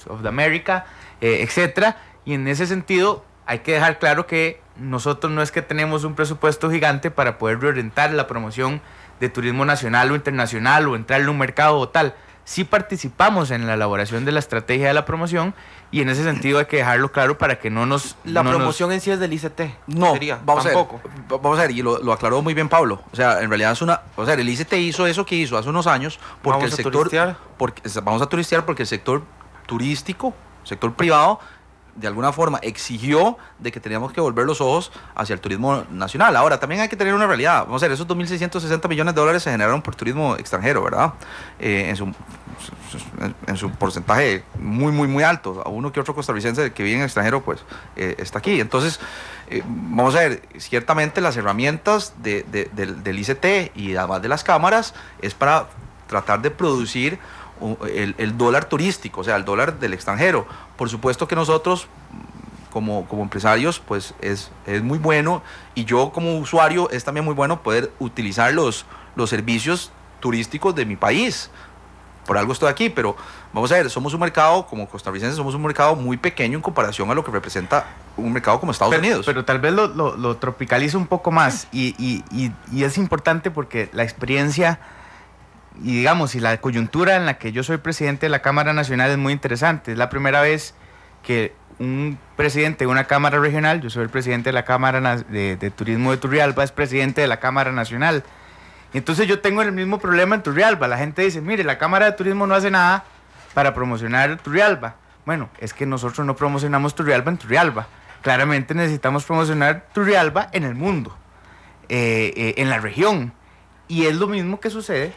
of the America, etcétera. Y en ese sentido hay que dejar claro que nosotros no es que tenemos un presupuesto gigante para poder reorientar la promoción de turismo nacional o internacional o entrar en un mercado o tal. Sí participamos en la elaboración de la estrategia de la promoción, y en ese sentido hay que dejarlo claro para que no nos... La promoción en sí es del ICT. No, vamos a ver, y lo aclaró muy bien Pablo. O sea, en realidad el ICT hizo eso que hizo hace unos años porque vamos a turistear porque el sector turístico, sector privado, de alguna forma exigió de que teníamos que volver los ojos hacia el turismo nacional. Ahora, también hay que tener una realidad. Vamos a ver, esos 2.660 millones de dólares se generaron por turismo extranjero, ¿verdad? En su porcentaje muy alto. A uno que otro costarricense que vive en el extranjero, pues, está aquí. Entonces, vamos a ver, ciertamente las herramientas del ICT y además de las cámaras es para tratar de producir el dólar turístico, o sea, el dólar del extranjero. Por supuesto que nosotros como empresarios, pues es muy bueno, y yo como usuario es también muy bueno poder utilizar los servicios turísticos de mi país. Por algo estoy aquí, pero vamos a ver, somos un mercado, como costarricenses, somos un mercado muy pequeño en comparación a lo que representa un mercado como Estados Unidos. Pero tal vez lo tropicalizo un poco más, y es importante porque la experiencia y digamos, y la coyuntura en la que yo soy presidente de la Cámara Nacional es muy interesante. Es la primera vez que un presidente de una Cámara Regional, yo soy el presidente de la Cámara de Turismo de Turrialba, es presidente de la Cámara Nacional. Entonces yo tengo el mismo problema en Turrialba. La gente dice, mire, la Cámara de Turismo no hace nada para promocionar Turrialba. Bueno, es que nosotros no promocionamos Turrialba en Turrialba. Claramente necesitamos promocionar Turrialba en el mundo, en la región. Y es lo mismo que sucede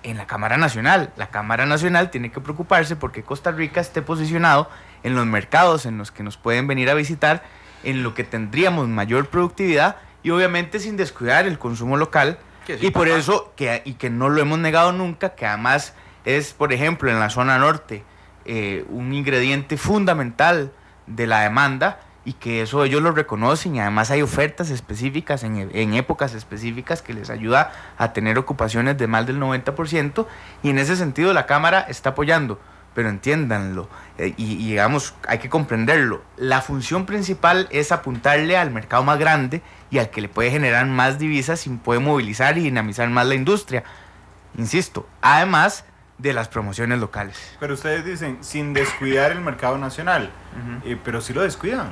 en la Cámara Nacional. La Cámara Nacional tiene que preocuparse porque Costa Rica esté posicionado en los mercados en los que nos pueden venir a visitar, en lo que tendríamos mayor productividad y obviamente sin descuidar el consumo local. Y por eso, que no lo hemos negado nunca, que además es, por ejemplo, en la zona norte, un ingrediente fundamental de la demanda, y que eso ellos lo reconocen, y además hay ofertas específicas en épocas específicas que les ayuda a tener ocupaciones de más del 90%, y en ese sentido la Cámara está apoyando. Pero entiéndanlo, y digamos, hay que comprenderlo. La función principal es apuntarle al mercado más grande y al que le puede generar más divisas y puede movilizar y dinamizar más la industria. Insisto, además de las promociones locales. Pero ustedes dicen, sin descuidar el mercado nacional, pero sí lo descuidan.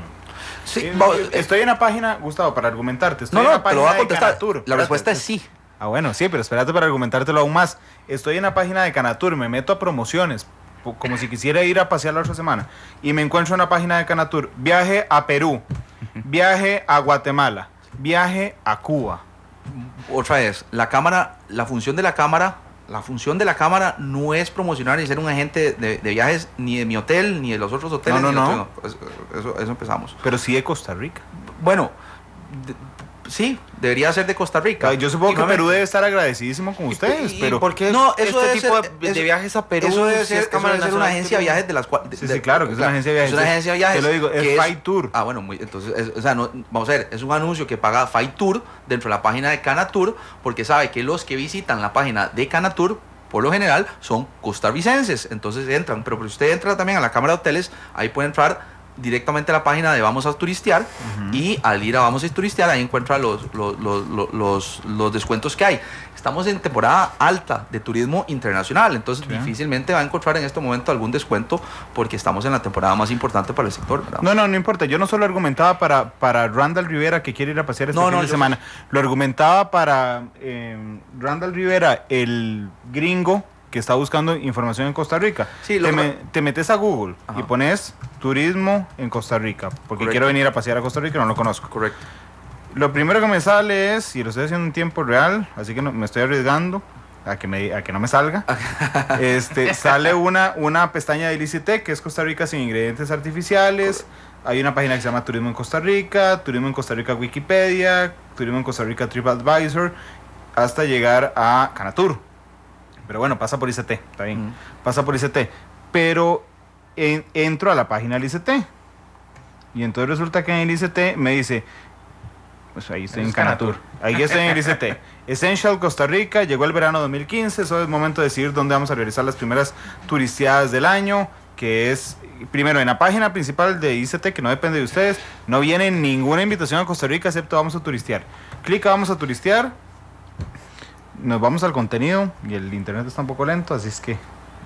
Sí, estoy en la página, Gustavo, para argumentarte. Estoy en la te lo página voy a de contestar. Canatur. La respuesta es sí. Ah, bueno, sí, pero espérate para argumentártelo aún más. Estoy en la página de Canatur, me meto a promociones, como si quisiera ir a pasear la otra semana, y me encuentro en la página de Canatur: viaje a Perú, viaje a Guatemala, viaje a Cuba. Otra vez, la función de la Cámara no es promocionar ni ser un agente de viajes, ni de mi hotel, ni de los otros hoteles. No. Eso empezamos. Pero sí de Costa Rica. Bueno, sí, debería ser de Costa Rica. Yo supongo que Perú debe estar agradecidísimo con ustedes, pero... ¿Por qué no, eso este debe tipo ser, de viajes a Perú? Eso debe si es ser, Cámara una Nacional agencia de viajes de las cuales... Sí, claro, que es una agencia de viajes. Es una agencia de viajes. Te lo digo, es Flight Tour. Ah, bueno, entonces, vamos a ver, es un anuncio que paga Flight Tour dentro de la página de Canatur, porque sabe que los que visitan la página de Canatur, por lo general, son costarricenses. Entonces entran, pero si usted entra también a la Cámara de Hoteles, ahí puede entrar directamente a la página de Vamos a Turistear, y al ir a Vamos a Turistear ahí encuentra los descuentos que hay. Estamos en temporada alta de turismo internacional, entonces difícilmente va a encontrar en este momento algún descuento porque estamos en la temporada más importante para el sector, ¿verdad? No importa, yo no solo argumentaba para Randall Rivera, que quiere ir a pasear este fin de semana, lo argumentaba para Randall Rivera, el gringo que está buscando información en Costa Rica. Sí, te metes a Google y pones turismo en Costa Rica, porque quiero venir a pasear a Costa Rica, no lo conozco. Correcto. Lo primero que me sale es, y lo estoy haciendo en tiempo real, así que me estoy arriesgando a que no me salga, sale una pestaña del ICT, que es Costa Rica sin ingredientes artificiales. Correcto. Hay una página que se llama Turismo en Costa Rica Wikipedia, Turismo en Costa Rica TripAdvisor, hasta llegar a Canatur. Pero bueno, pasa por ICT, está bien, pasa por ICT. Pero entro a la página del ICT, y entonces resulta que en el ICT me dice, pues ahí estoy en Canatur, ahí estoy en el ICT. Essential Costa Rica, llegó el verano 2015, eso es momento de decidir dónde vamos a realizar las primeras turisteadas del año, que es, primero, en la página principal de ICT, que no depende de ustedes, no viene ninguna invitación a Costa Rica, excepto Vamos a Turistear. Clica Vamos a Turistear, nos vamos al contenido, y el internet está un poco lento, así es que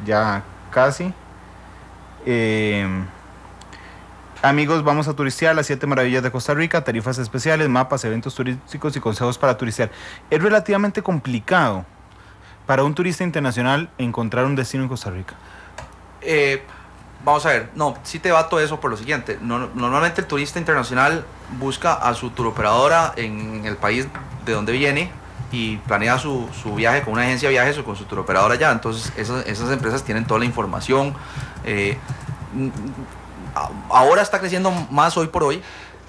ya casi. Amigos, vamos a turistear las 7 maravillas de Costa Rica, tarifas especiales, mapas, eventos turísticos y consejos para turistear. Es relativamente complicado para un turista internacional encontrar un destino en Costa Rica. Vamos a ver, sí te bato eso por lo siguiente. Normalmente el turista internacional busca a su turoperadora en el país de donde viene y planea su viaje con una agencia de viajes o con su turoperadora allá. Entonces esas empresas tienen toda la información. Ahora está creciendo más hoy por hoy,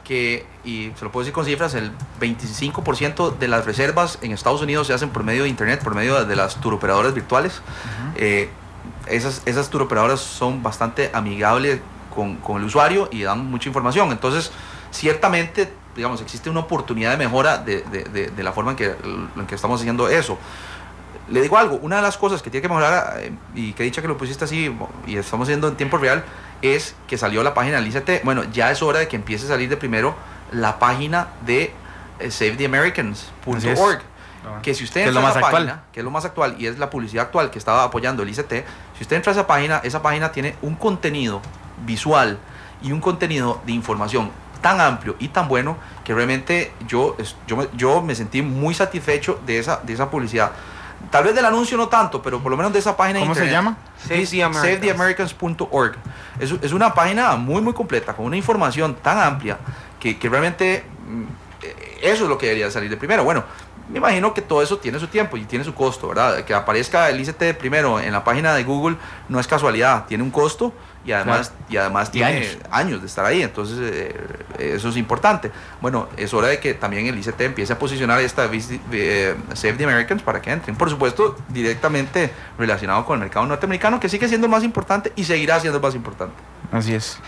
y se lo puedo decir con cifras, el 25% de las reservas en Estados Unidos se hacen por medio de internet, por medio de las turoperadoras virtuales. Esas turoperadoras son bastante amigables con el usuario y dan mucha información. Entonces, ciertamente, digamos, existe una oportunidad de mejora de la forma en que estamos haciendo eso. Le digo algo, una de las cosas que tiene que mejorar, y que dicha que lo pusiste así, y estamos haciendo en tiempo real, es que salió la página del ICT. Bueno, ya es hora de que empiece a salir de primero la página de SaveTheAmericans.org. Que si usted entra a esa página, que es lo más actual y es la publicidad actual que estaba apoyando el ICT, si usted entra a esa página tiene un contenido visual y un contenido de información tan amplio y tan bueno que realmente yo me sentí muy satisfecho de esa publicidad. Tal vez del anuncio no tanto, pero por lo menos de esa página de internet. ¿Cómo se llama? SaveTheAmericans.org. Es una página muy muy completa, con una información tan amplia que realmente eso es lo que debería salir de primero. Bueno, me imagino que todo eso tiene su tiempo y tiene su costo, ¿verdad? Que aparezca el ICT primero en la página de Google no es casualidad, tiene un costo y además tiene años de estar ahí, entonces eso es importante. Bueno, es hora de que también el ICT empiece a posicionar esta Save the Americans para que entren. Por supuesto, directamente relacionado con el mercado norteamericano, que sigue siendo el más importante y seguirá siendo el más importante. Así es.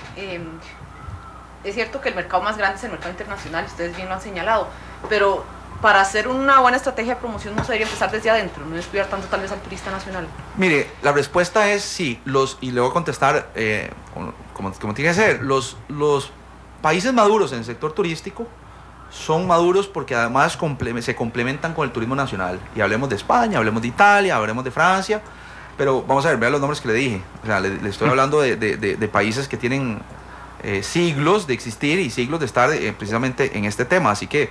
Es cierto que el mercado más grande es el mercado internacional, ustedes bien lo han señalado, pero para hacer una buena estrategia de promoción no se debería empezar desde adentro, no descuidar tanto tal vez al turista nacional. Mire, la respuesta es sí, y le voy a contestar como tiene que ser. Los países maduros en el sector turístico son maduros porque además se complementan con el turismo nacional. Y hablemos de España, hablemos de Italia, hablemos de Francia, pero vamos a ver, vean los nombres que le dije. O sea, le estoy hablando de países que tienen siglos de existir y siglos de estar precisamente en este tema, así que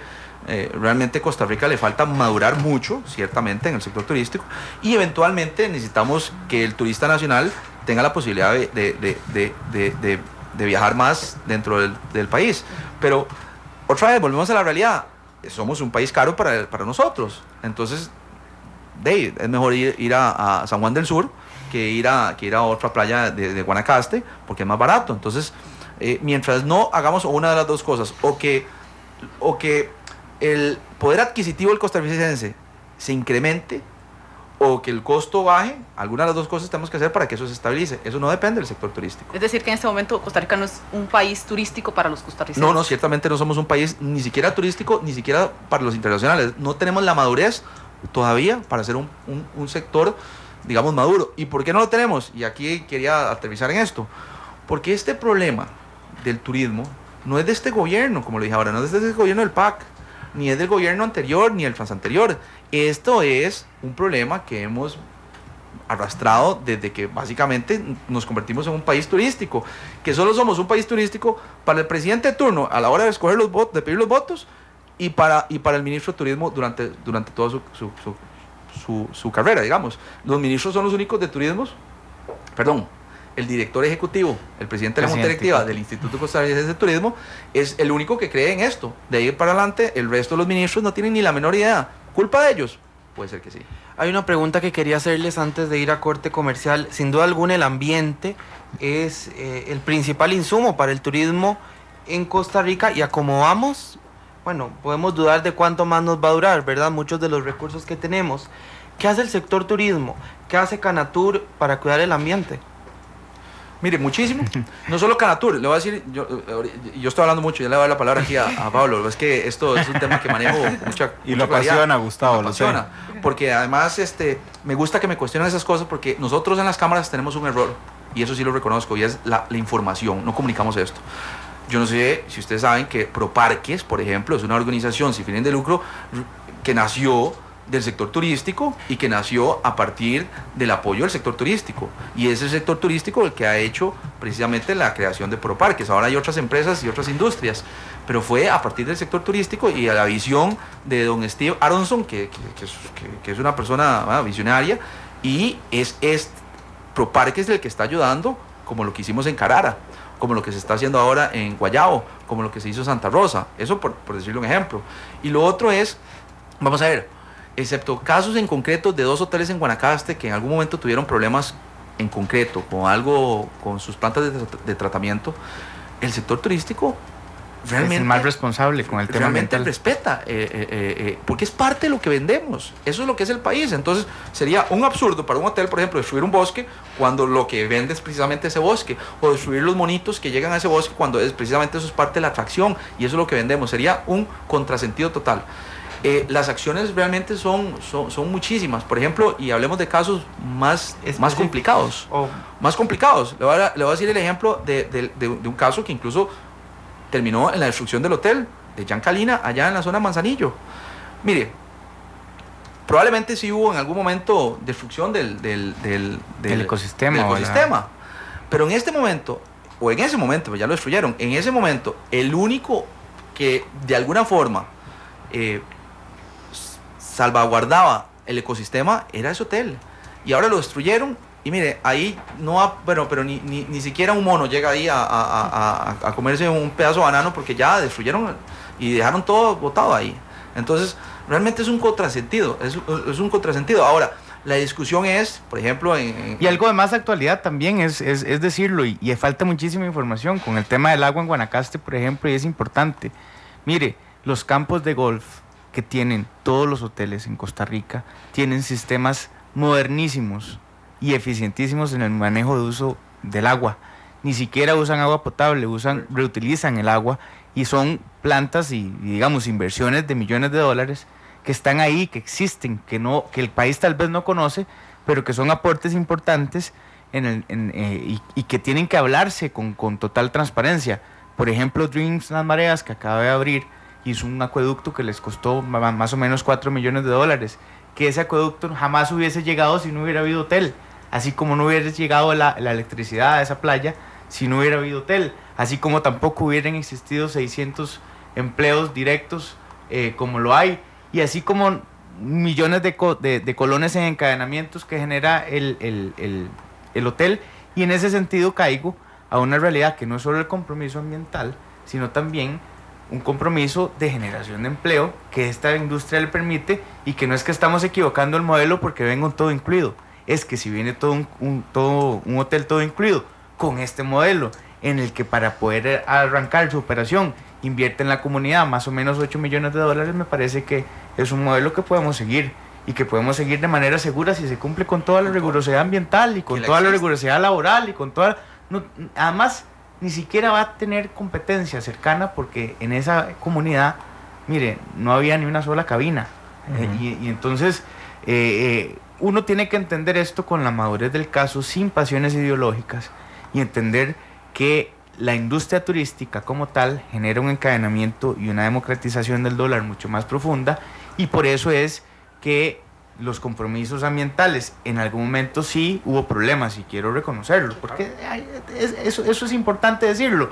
realmente Costa Rica le falta madurar mucho, ciertamente, en el sector turístico, y eventualmente necesitamos que el turista nacional tenga la posibilidad de viajar más dentro del país. Pero otra vez volvemos a la realidad, somos un país caro para nosotros, entonces es mejor ir a San Juan del Sur que ir a otra playa de Guanacaste, porque es más barato. Entonces mientras no hagamos una de las dos cosas, o que el poder adquisitivo del costarricense se incremente o que el costo baje, alguna de las dos cosas tenemos que hacer para que eso se estabilice. Eso no depende del sector turístico. Es decir, que en este momento Costa Rica no es un país turístico para los costarricenses. No, ciertamente no somos un país ni siquiera turístico, ni siquiera para los internacionales. No tenemos la madurez todavía para ser un sector, digamos, maduro. ¿Y por qué no lo tenemos? Y aquí quería aterrizar en esto. Porque este problema del turismo no es de este gobierno, como lo dije ahora, no es de este gobierno del PAC, ni es del gobierno anterior, ni el transanterior. Esto es un problema que hemos arrastrado desde que básicamente nos convertimos en un país turístico, que solo somos un país turístico para el presidente de turno a la hora de escoger los votos, de pedir los votos, y para el ministro de turismo durante toda su carrera, digamos. Los ministros son los únicos de turismo, el director ejecutivo, el presidente de la Junta Directiva del Instituto Costarricense de Turismo, es el único que cree en esto. De ahí para adelante, el resto de los ministros no tienen ni la menor idea. ¿Culpa de ellos? Puede ser que sí. Hay una pregunta que quería hacerles antes de ir a corte comercial. Sin duda alguna, el ambiente es el principal insumo para el turismo en Costa Rica, y a como vamos, bueno, podemos dudar de cuánto más nos va a durar, ¿verdad? Muchos de los recursos que tenemos. ¿Qué hace el sector turismo? ¿Qué hace Canatur para cuidar el ambiente? Mire, muchísimo. No solo Canatur, le voy a decir, yo estoy hablando mucho, ya le voy a dar la palabra aquí a Pablo. Es que esto es un tema que manejo con mucha y lo apasiona, Gustavo, lo apasiona, porque además me gusta que me cuestionen esas cosas, porque nosotros en las cámaras tenemos un error, y eso sí lo reconozco, y es la información. No comunicamos esto. Yo no sé si ustedes saben que Proparques, por ejemplo, es una organización sin fines de lucro que nació del sector turístico y que nació a partir del apoyo del sector turístico, y es el sector turístico el que ha hecho precisamente la creación de Proparques. Ahora hay otras empresas y otras industrias, pero fue a partir del sector turístico y a la visión de don Steve Aronson, que es una persona visionaria, y es Proparques el que está ayudando, como lo que hicimos en Carara, como lo que se está haciendo ahora en Guayabo, como lo que se hizo en Santa Rosa. Eso por decirle un ejemplo. Y lo otro es, vamos a ver, excepto casos en concreto de 2 hoteles en Guanacaste que en algún momento tuvieron problemas en concreto con sus plantas de tratamiento, el sector turístico realmente es el más responsable con el tema realmente ambiental. respeta, porque es parte de lo que vendemos, eso es lo que es el país. Entonces sería un absurdo para un hotel, por ejemplo, destruir un bosque cuando lo que vende es precisamente ese bosque, o destruir los monitos que llegan a ese bosque cuando es precisamente eso es parte de la atracción y eso es lo que vendemos. Sería un contrasentido total. Las acciones realmente son muchísimas, por ejemplo, y hablemos de casos más complicados. Más complicados. Le voy a decir el ejemplo de un caso que incluso terminó en la destrucción del hotel de Jan Calina, allá en la zona de Manzanillo. Mire, probablemente sí hubo en algún momento destrucción del ecosistema. Pero en este momento, o en ese momento, pues ya lo destruyeron, en ese momento, el único que de alguna forma salvaguardaba el ecosistema era ese hotel. Y ahora lo destruyeron. Y mire, ahí no ha, bueno, pero ni siquiera un mono llega ahí a comerse un pedazo de banano porque ya destruyeron y dejaron todo botado ahí. Entonces, realmente es un contrasentido, es un contrasentido. Ahora, la discusión es, por ejemplo, y algo de más actualidad también es decirlo, y falta muchísima información con el tema del agua en Guanacaste, por ejemplo, y es importante. Mire, los campos de golf que tienen todos los hoteles en Costa Rica tienen sistemas modernísimos y eficientísimos en el manejo de uso del agua. Ni siquiera usan agua potable, reutilizan el agua, y son plantas y digamos inversiones de millones de dólares que están ahí, que existen, que el país tal vez no conoce, pero que son aportes importantes y que tienen que hablarse con total transparencia. Por ejemplo, Dreams Las Mareas, que acaba de abrir, hizo un acueducto que les costó más o menos 4 millones de dólares, que ese acueducto jamás hubiese llegado si no hubiera habido hotel, así como no hubiera llegado la electricidad a esa playa si no hubiera habido hotel, así como tampoco hubieran existido 600 empleos directos como lo hay, y así como millones de colones en encadenamientos que genera el hotel. Y en ese sentido caigo a una realidad que no es solo el compromiso ambiental, sino también un compromiso de generación de empleo que esta industria le permite, y que no es que estamos equivocando el modelo porque venga un todo incluido, es que si viene un hotel todo incluido con este modelo, en el que para poder arrancar su operación invierte en la comunidad más o menos 8 millones de dólares, me parece que es un modelo que podemos seguir, y que podemos seguir de manera segura si se cumple con toda la rigurosidad ambiental y con toda la rigurosidad laboral y con toda... además, ni siquiera va a tener competencia cercana, porque en esa comunidad, mire, no había ni una sola cabina. Y entonces uno tiene que entender esto con la madurez del caso, sin pasiones ideológicas, y entender que la industria turística como tal genera un encadenamiento y una democratización del dólar mucho más profunda, y por eso es que los compromisos ambientales en algún momento sí hubo problemas, y quiero reconocerlo, porque eso es importante decirlo,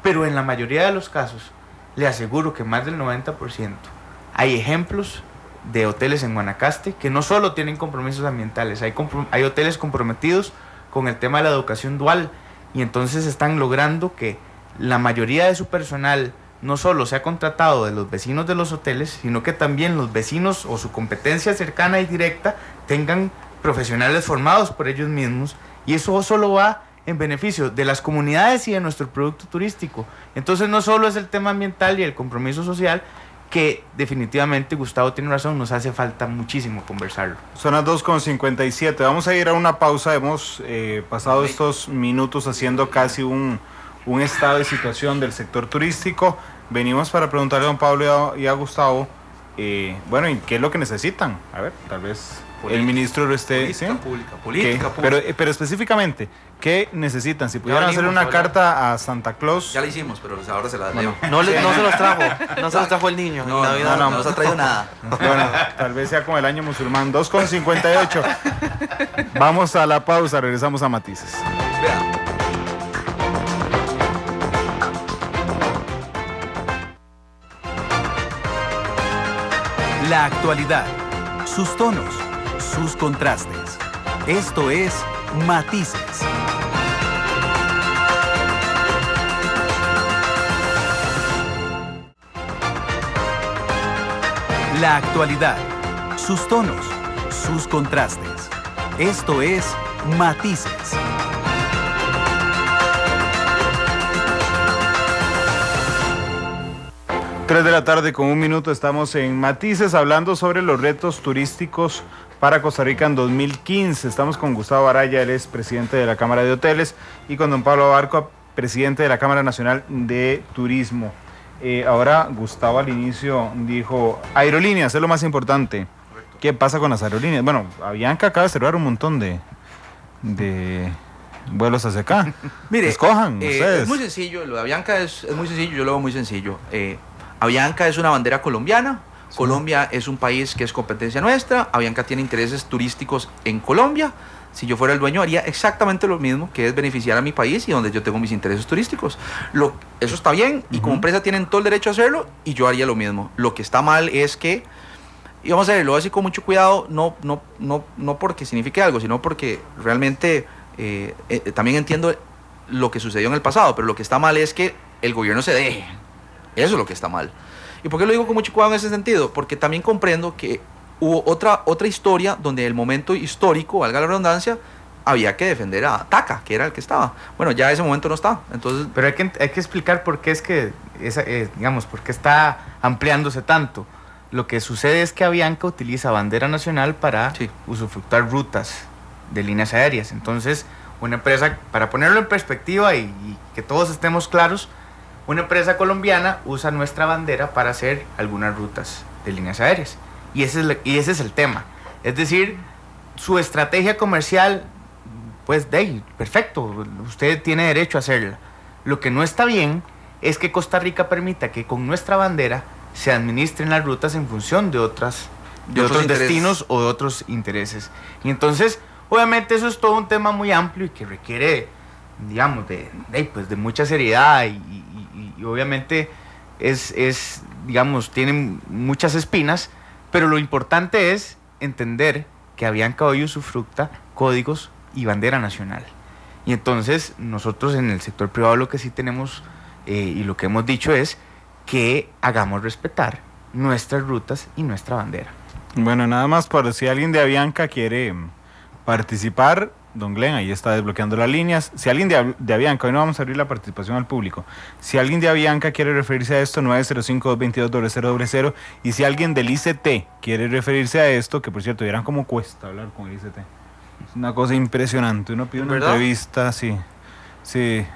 pero en la mayoría de los casos le aseguro que más del 90% hay ejemplos de hoteles en Guanacaste que no solo tienen compromisos ambientales, hay hoteles comprometidos con el tema de la educación dual, y entonces están logrando que la mayoría de su personal no solo sea contratado de los vecinos de los hoteles, sino que también los vecinos o su competencia cercana y directa tengan profesionales formados por ellos mismos, y eso solo va en beneficio de las comunidades y de nuestro producto turístico. Entonces no solo es el tema ambiental y el compromiso social, que definitivamente Gustavo tiene razón, nos hace falta muchísimo conversarlo. Son las 2:57, vamos a ir a una pausa. Hemos pasado estos minutos haciendo casi un estado de situación del sector turístico. Venimos para preguntarle a don Pablo y a Gustavo, bueno, ¿y qué es lo que necesitan? A ver, tal vez el ministro lo esté... Política pública. Pero específicamente, ¿qué necesitan? Si pudieran hacer una carta a Santa Claus... Ya la hicimos, pero ahora se la leo. No se los trajo el niño. No se ha traído nada. Bueno, tal vez sea como el año musulmán. 2:58. Vamos a la pausa, regresamos a Matices. La actualidad, sus tonos, sus contrastes. Esto es Matices. La actualidad, sus tonos, sus contrastes. Esto es Matices. 3 de la tarde con 1 minuto, estamos en Matices hablando sobre los retos turísticos para Costa Rica en 2015. Estamos con Gustavo Araya, él es presidente de la Cámara de Hoteles, y con don Pablo Abarca, presidente de la Cámara Nacional de Turismo. Ahora Gustavo al inicio dijo, aerolíneas es lo más importante. Correcto. ¿Qué pasa con las aerolíneas? Bueno, Avianca acaba de cerrar un montón de vuelos hacia acá. Mire, escojan ustedes. Es muy sencillo, lo de Avianca es muy sencillo, yo lo veo muy sencillo. Avianca es una bandera colombiana, sí. Colombia es un país que es competencia nuestra, Avianca tiene intereses turísticos en Colombia. Si yo fuera el dueño haría exactamente lo mismo, que es beneficiar a mi país y donde yo tengo mis intereses turísticos. Eso está bien, y como empresa tienen todo el derecho a hacerlo, y yo haría lo mismo. Lo que está mal es que, y vamos a ver, lo voy a decir con mucho cuidado, no porque signifique algo, sino porque realmente también entiendo lo que sucedió en el pasado, pero lo que está mal es que el gobierno se deje. Eso es lo que está mal. ¿Y por qué lo digo con mucho cuidado en ese sentido? Porque también comprendo que hubo otra historia donde el momento histórico, valga la redundancia, había que defender a TACA, que era el que estaba. Bueno, ya ese momento no está. Entonces, pero hay que explicar por qué es que, digamos, por qué está ampliándose tanto. Lo que sucede es que Avianca utiliza bandera nacional para usufructar rutas de líneas aéreas. Entonces, una empresa, para ponerlo en perspectiva y que todos estemos claros, una empresa colombiana usa nuestra bandera para hacer algunas rutas de líneas aéreas. Y ese es el tema. Es decir, su estrategia comercial, pues, perfecto, usted tiene derecho a hacerla. Lo que no está bien es que Costa Rica permita que con nuestra bandera se administren las rutas en función de otros destinos o de otros intereses. Y entonces, obviamente, eso es todo un tema muy amplio y que requiere, digamos, de mucha seriedad y obviamente digamos, tiene muchas espinas. Pero lo importante es entender que Avianca hoy usufructa códigos y bandera nacional. Y entonces nosotros en el sector privado lo que sí tenemos y lo que hemos dicho es que hagamos respetar nuestras rutas y nuestra bandera. Bueno, nada más por si alguien de Avianca quiere participar, don Glenn, ahí está desbloqueando las líneas. Si alguien de Avianca, hoy no vamos a abrir la participación al público, si alguien de Avianca quiere referirse a esto, 905-222-0000, y si alguien del ICT quiere referirse a esto, que por cierto, vieran cómo cuesta hablar con el ICT. Es una cosa impresionante, uno pide una entrevista, sí,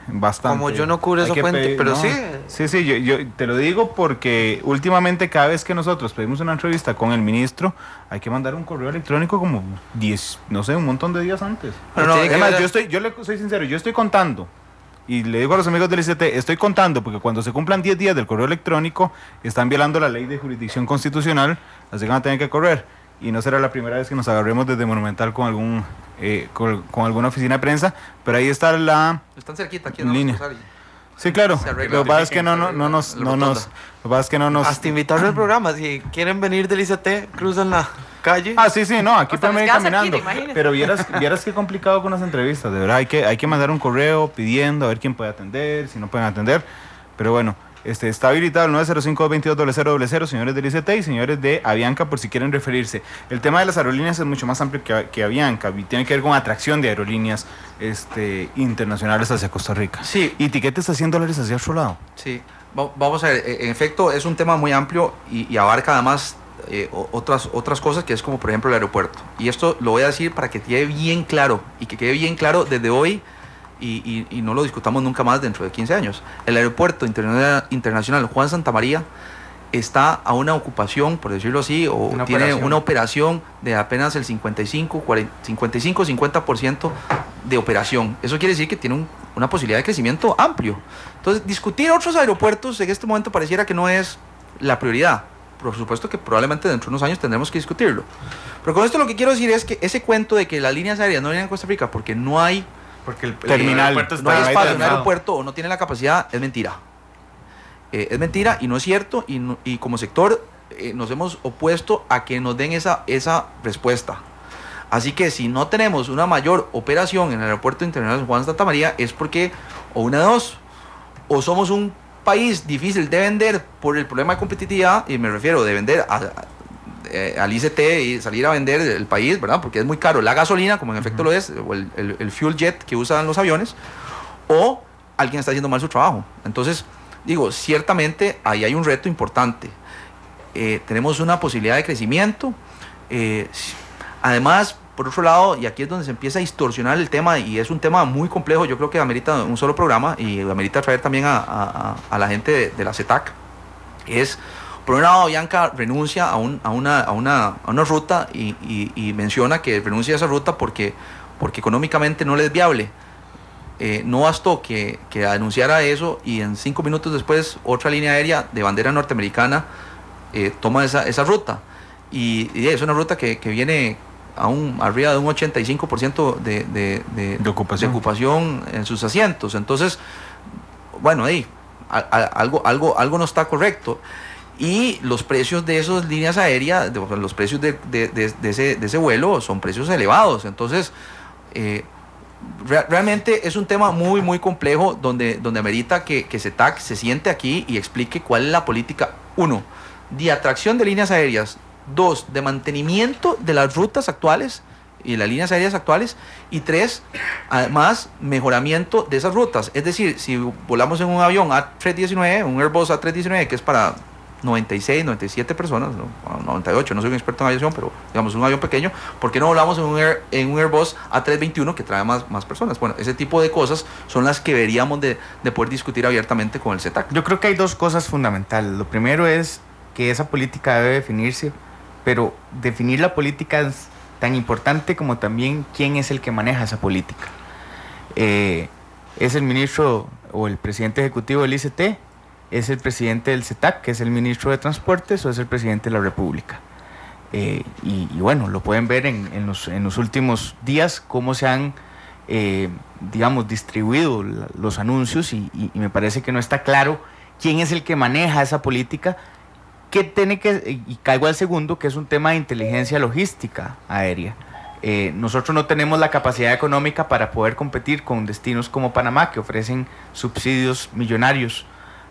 bastante. Como yo no cubro esa fuente, pero no, sí. Sí, yo te lo digo porque últimamente cada vez que nosotros pedimos una entrevista con el ministro, hay que mandar un correo electrónico como 10, no sé, un montón de días antes. Pero además, yo le soy sincero, yo estoy contando, y le digo a los amigos del ICT, estoy contando, porque cuando se cumplan 10 días del correo electrónico, están violando la ley de jurisdicción constitucional, así que van a tener que correr. Y no será la primera vez que nos agarremos desde Monumental con alguna oficina de prensa, pero ahí está la están cerquita aquí, línea. Sí, claro. Lo que pasa es que no nos hasta invitarlo al programa. Si quieren venir del ICT, cruzan la calle. Sí, no, aquí pueden ir caminando. Pero vieras qué complicado con las entrevistas, de verdad. Hay que mandar un correo pidiendo a ver quién puede atender, si no pueden atender. Pero bueno, está habilitado el 905-222-0000, señores del ICT y señores de Avianca, por si quieren referirse. El tema de las aerolíneas es mucho más amplio que Avianca, y tiene que ver con atracción de aerolíneas internacionales hacia Costa Rica. Sí. Y tiquetes a $100 hacia otro lado. Sí, vamos a ver, en efecto es un tema muy amplio y abarca además otras cosas, que es como por ejemplo el aeropuerto. Y esto lo voy a decir para que quede bien claro, y que quede bien claro desde hoy, y no lo discutamos nunca más dentro de 15 años. El aeropuerto internacional Juan Santamaría está a una ocupación, por decirlo así, tiene una operación de apenas el 55-50% de operación. Eso quiere decir que tiene una posibilidad de crecimiento amplio. Entonces, discutir otros aeropuertos en este momento pareciera que no es la prioridad. Por supuesto que probablemente dentro de unos años tendremos que discutirlo. Pero con esto lo que quiero decir es que ese cuento de que las líneas aéreas no vienen a Costa Rica porque no hay terminal, no hay espacio en un aeropuerto o no tiene la capacidad, es mentira. Es mentira y no es cierto, y como sector nos hemos opuesto a que nos den esa respuesta. Así que si no tenemos una mayor operación en el aeropuerto internacional Juan Santamaría, es porque, o una de dos, o somos un país difícil de vender por el problema de competitividad, y me refiero de vender al ICT y salir a vender el país, ¿verdad? Porque es muy caro la gasolina, como en efecto lo es, o el fuel jet que usan los aviones, o alguien está haciendo mal su trabajo. Entonces, digo, ciertamente ahí hay un reto importante. Tenemos una posibilidad de crecimiento. Además, por otro lado, y aquí es donde se empieza a distorsionar el tema, y es un tema muy complejo, yo creo que amerita un solo programa, y amerita traer también a la gente de la CETAC, es, por un lado, Bianca renuncia a una ruta y menciona que renuncia a esa ruta porque económicamente no le es viable. No bastó que anunciara eso y en 5 minutos después otra línea aérea de bandera norteamericana toma esa ruta. Y es una ruta que viene arriba de un 85% de ocupación en sus asientos. Entonces, bueno, ahí algo no está correcto. Y los precios de esas líneas aéreas, los precios de ese vuelo son precios elevados. Entonces, realmente es un tema muy, muy complejo donde amerita que CETAC se siente aquí y explique cuál es la política, 1, de atracción de líneas aéreas, 2, de mantenimiento de las rutas actuales y las líneas aéreas actuales, y 3, además, mejoramiento de esas rutas. Es decir, si volamos en un avión A319, un Airbus A319, que es para 96, 97 personas, ¿no? 98, no soy un experto en aviación, pero digamos un avión pequeño, ¿por qué no volamos en un Airbus A321 que trae más personas? Bueno, ese tipo de cosas son las que deberíamos de poder discutir abiertamente con el CETAC. Yo creo que hay dos cosas fundamentales. Lo primero es que esa política debe definirse, pero definir la política es tan importante como también quién es el que maneja esa política. ¿Es el ministro o el presidente ejecutivo del ICT? ¿Es el presidente del CETAC, que es el ministro de Transportes, o es el presidente de la República? Y bueno, lo pueden ver en los últimos días cómo se han, digamos, distribuido los anuncios y me parece que no está claro quién es el que maneja esa política. Y caigo al segundo, que es un tema de inteligencia logística aérea. Nosotros no tenemos la capacidad económica para poder competir con destinos como Panamá, que ofrecen subsidios millonarios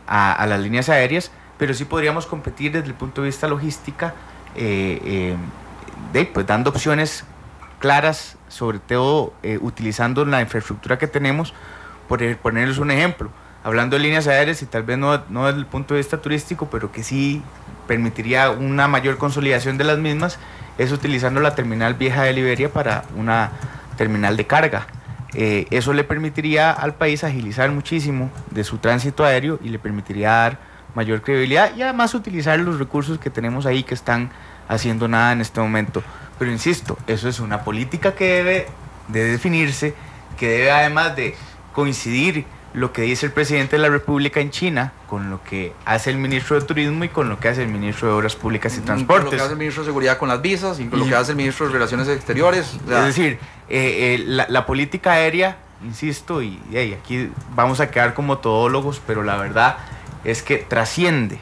a las líneas aéreas, pero sí podríamos competir desde el punto de vista logística, pues dando opciones claras, sobre todo utilizando la infraestructura que tenemos. Por ponerles un ejemplo, hablando de líneas aéreas y tal vez no desde el punto de vista turístico, pero que sí permitiría una mayor consolidación de las mismas, es utilizando la terminal vieja de Liberia para una terminal de carga. Eso le permitiría al país agilizar muchísimo de su tránsito aéreo y le permitiría dar mayor credibilidad y además utilizar los recursos que tenemos ahí, que están haciendo nada en este momento. Pero insisto, eso es una política que debe de definirse, que debe además de coincidir lo que dice el presidente de la República en China con lo que hace el ministro de Turismo y con lo que hace el ministro de Obras Públicas y Transportes. Con lo que hace el ministro de Seguridad con las visas y con lo que hace el ministro de Relaciones Exteriores. Es decir, la política aérea, insisto, y aquí vamos a quedar como todólogos, pero la verdad es que trasciende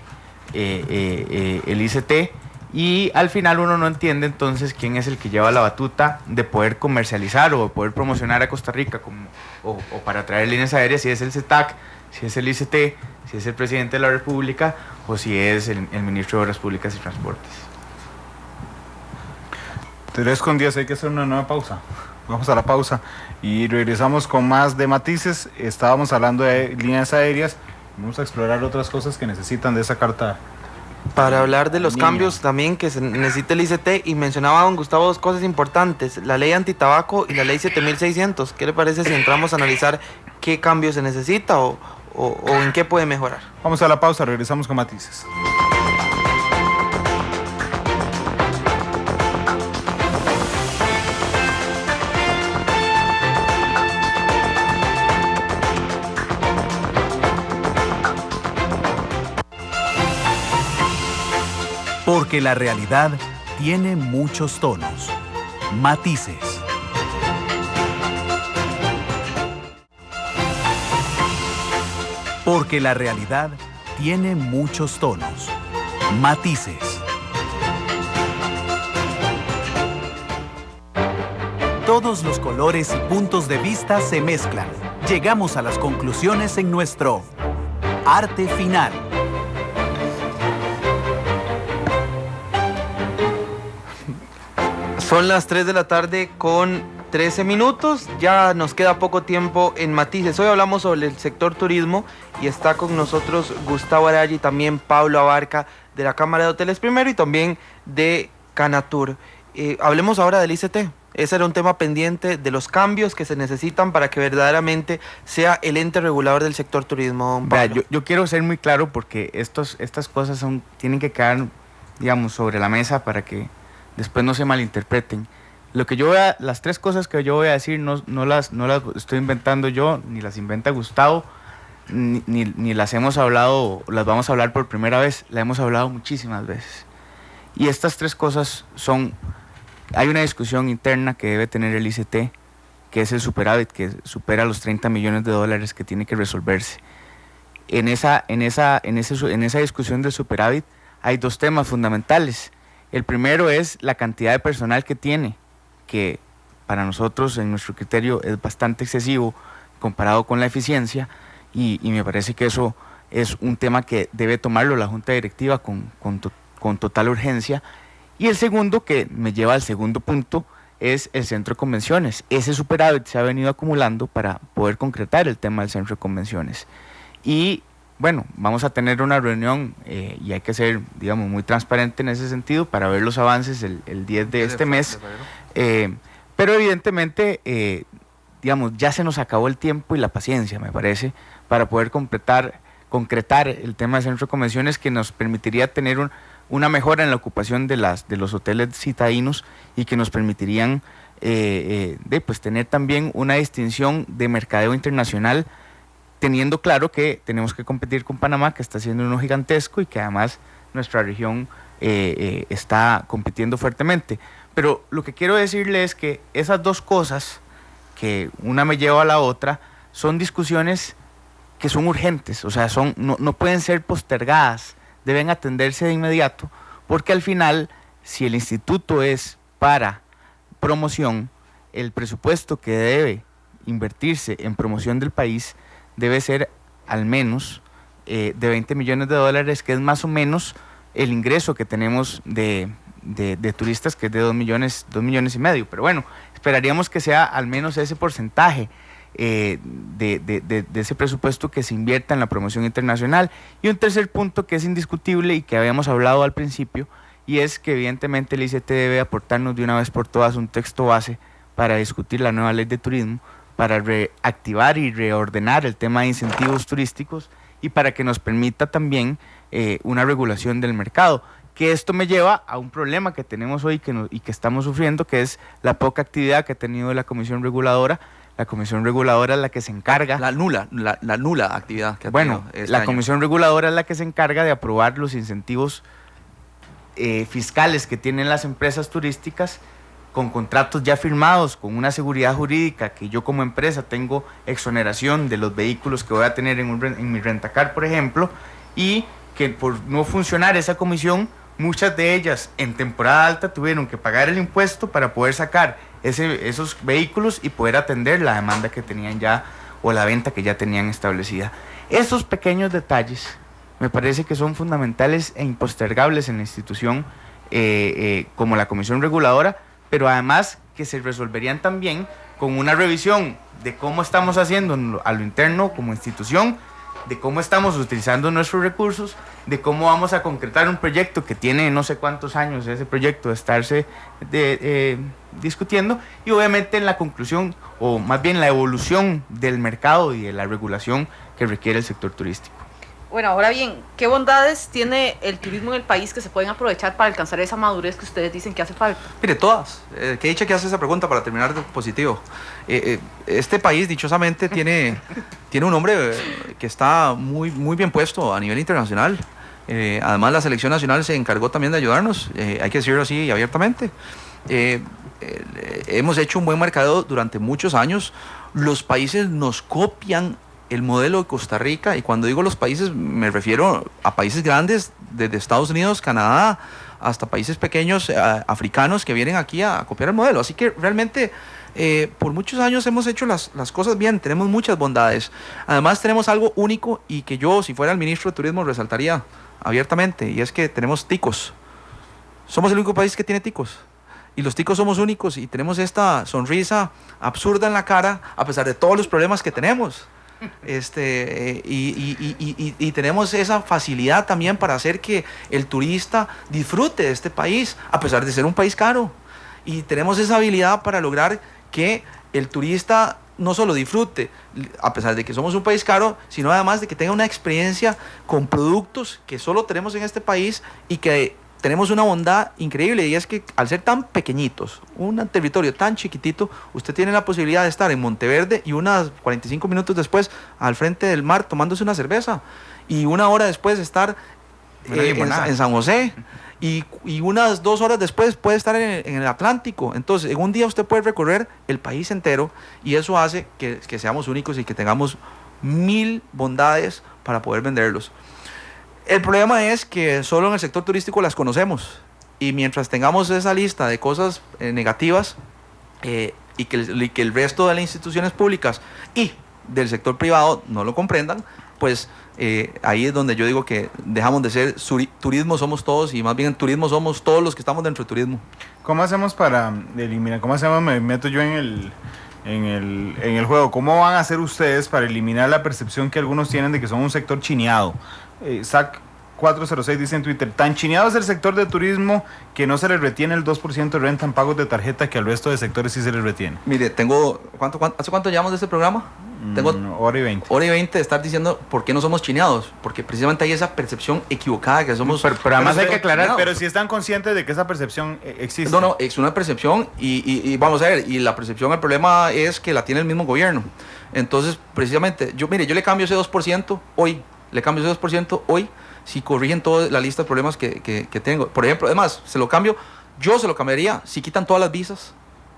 el ICT, y al final uno no entiende entonces quién es el que lleva la batuta de poder comercializar o de poder promocionar a Costa Rica o para traer líneas aéreas, si es el CETAC, si es el ICT, si es el presidente de la República o si es el ministro de Obras Públicas y Transportes. 3:10, hay que hacer una nueva pausa. Vamos a la pausa y regresamos con más de matices. Estábamos hablando de líneas aéreas, vamos a explorar otras cosas que necesitan de esa carta. Para hablar de los cambios también que se necesita el ICT, y mencionaba don Gustavo dos cosas importantes: la ley antitabaco y la ley 7600. ¿Qué le parece si entramos a analizar qué cambio se necesita o en qué puede mejorar? Vamos a la pausa, regresamos con matices. Porque la realidad tiene muchos tonos, matices. Porque la realidad tiene muchos tonos, matices. Todos los colores y puntos de vista se mezclan. Llegamos a las conclusiones en nuestro arte final. Son las 3 de la tarde con 13 minutos, ya nos queda poco tiempo en Matices. Hoy hablamos sobre el sector turismo y está con nosotros Gustavo Araya y también Pablo Abarca de la Cámara de Hoteles Primero y también de Canatur. Hablemos ahora del ICT. Ese era un tema pendiente de los cambios que se necesitan para que verdaderamente sea el ente regulador del sector turismo, don Pablo. Vea, yo quiero ser muy claro porque estas cosas tienen que quedar, digamos, sobre la mesa para que después no se malinterpreten. Las tres cosas que yo voy a decir no las estoy inventando yo, ni las inventa Gustavo, ni las hemos hablado, las vamos a hablar por primera vez, las hemos hablado muchísimas veces. Y estas tres cosas hay una discusión interna que debe tener el ICT, que es el superávit, que supera los 30 millones de dólares que tiene que resolverse. En esa discusión del superávit hay dos temas fundamentales. El primero es la cantidad de personal que tiene, que para nosotros, en nuestro criterio, es bastante excesivo comparado con la eficiencia, y me parece que eso es un tema que debe tomarlo la Junta Directiva con total urgencia. Y el segundo, que me lleva al segundo punto, es el centro de convenciones. Ese superávit se ha venido acumulando para poder concretar el tema del centro de convenciones. Y bueno, vamos a tener una reunión y hay que ser, digamos, muy transparente en ese sentido para ver los avances el 10 de este mes. Pero evidentemente, digamos, ya se nos acabó el tiempo y la paciencia, me parece, para poder concretar el tema del centro de convenciones, que nos permitiría tener una mejora en la ocupación de los hoteles citadinos y que nos permitirían pues tener también una distinción de mercadeo internacional, teniendo claro que tenemos que competir con Panamá, que está haciendo uno gigantesco, y que además nuestra región está compitiendo fuertemente. Pero lo que quiero decirle es que esas dos cosas, que una me lleva a la otra, son discusiones que son urgentes, o sea, no pueden ser postergadas, deben atenderse de inmediato, porque al final, si el instituto es para promoción, el presupuesto que debe invertirse en promoción del país debe ser al menos de 20 millones de dólares, que es más o menos el ingreso que tenemos de turistas, que es de 2 millones y medio. Pero bueno, esperaríamos que sea al menos ese porcentaje de ese presupuesto que se invierta en la promoción internacional. Y un tercer punto que es indiscutible y que habíamos hablado al principio, y es que evidentemente el ICT debe aportarnos de una vez por todas un texto base para discutir la nueva ley de turismo, para reactivar y reordenar el tema de incentivos turísticos y para que nos permita también una regulación del mercado. Que esto me lleva a un problema que tenemos hoy y que estamos sufriendo, que es la poca actividad que ha tenido la Comisión Reguladora. La Comisión Reguladora es la que se encarga... La nula actividad que ha tenido este año. Comisión Reguladora es la que se encarga de aprobar los incentivos fiscales que tienen las empresas turísticas, con contratos ya firmados, con una seguridad jurídica, que yo como empresa tengo exoneración de los vehículos que voy a tener en mi rentacar, por ejemplo, y que por no funcionar esa comisión, muchas de ellas en temporada alta tuvieron que pagar el impuesto para poder sacar esos vehículos y poder atender la demanda que tenían ya, o la venta que ya tenían establecida. Esos pequeños detalles me parece que son fundamentales e impostergables en la institución como la Comisión Reguladora, pero además que se resolverían también con una revisión de cómo estamos haciendo a lo interno como institución, de cómo estamos utilizando nuestros recursos, de cómo vamos a concretar un proyecto que tiene no sé cuántos años ese proyecto de estarse discutiendo, y obviamente en la conclusión, o más bien la evolución del mercado y de la regulación que requiere el sector turístico. Bueno, ahora bien, ¿qué bondades tiene el turismo en el país que se pueden aprovechar para alcanzar esa madurez que ustedes dicen que hace falta? Mire, todas. Qué dicha que hace esa pregunta para terminar de positivo. Este país, dichosamente, tiene un hombre que está muy bien puesto a nivel internacional. Además, la selección nacional se encargó también de ayudarnos, hay que decirlo así abiertamente. Hemos hecho un buen mercado durante muchos años. Los países nos copian el modelo de Costa Rica, y cuando digo los países me refiero a países grandes, desde Estados Unidos, Canadá, hasta países pequeños africanos que vienen aquí a copiar el modelo. Así que realmente por muchos años hemos hecho las cosas bien, tenemos muchas bondades. Además tenemos algo único, y que yo, si fuera el ministro de Turismo, resaltaría abiertamente, y es que tenemos ticos. Somos el único país que tiene ticos. y los ticos somos únicos y tenemos esta sonrisa absurda en la cara a pesar de todos los problemas que tenemos. Y tenemos esa facilidad también para hacer que el turista disfrute de este país, a pesar de ser un país caro. Y tenemos esa habilidad para lograr que el turista no solo disfrute, a pesar de que somos un país caro, sino además de que tenga una experiencia con productos que solo tenemos en este país y que tenemos una bondad increíble, y es que al ser tan pequeñitos, un territorio tan chiquitito, usted tiene la posibilidad de estar en Monteverde y unas 45 minutos después al frente del mar tomándose una cerveza, y una hora después estar en San José, y unas 2 horas después puede estar en el Atlántico. Entonces, en un día usted puede recorrer el país entero, y eso hace que seamos únicos y que tengamos 1000 bondades para poder venderlos. El problema es que solo en el sector turístico las conocemos, y mientras tengamos esa lista de cosas negativas y que el resto de las instituciones públicas y del sector privado no lo comprendan, pues ahí es donde yo digo que dejamos de ser turismo somos todos, y más bien turismo somos todos los que estamos dentro del turismo. ¿Cómo hacemos para eliminar? ¿Cómo hacemos? Me meto yo en el juego. ¿Cómo van a hacer ustedes para eliminar la percepción que algunos tienen de que son un sector chineado? SAC 406 dice en Twitter: tan chineado es el sector de turismo que no se les retiene el 2% de renta en pagos de tarjeta, que al resto de sectores sí se les retiene. Mire, ¿hace cuánto llevamos de este programa? Tengo hora y 20. Hora y 20 de estar diciendo por qué no somos chineados, porque precisamente hay esa percepción equivocada que somos. Pero además hay que aclarar. Pero si están conscientes de que esa percepción existe. No, es una percepción, y vamos a ver, y la percepción, el problema es que la tiene el mismo gobierno. Entonces, precisamente, yo le cambio ese 2% hoy, si corrigen toda la lista de problemas que tengo. Por ejemplo, además, yo se lo cambiaría si quitan todas las visas.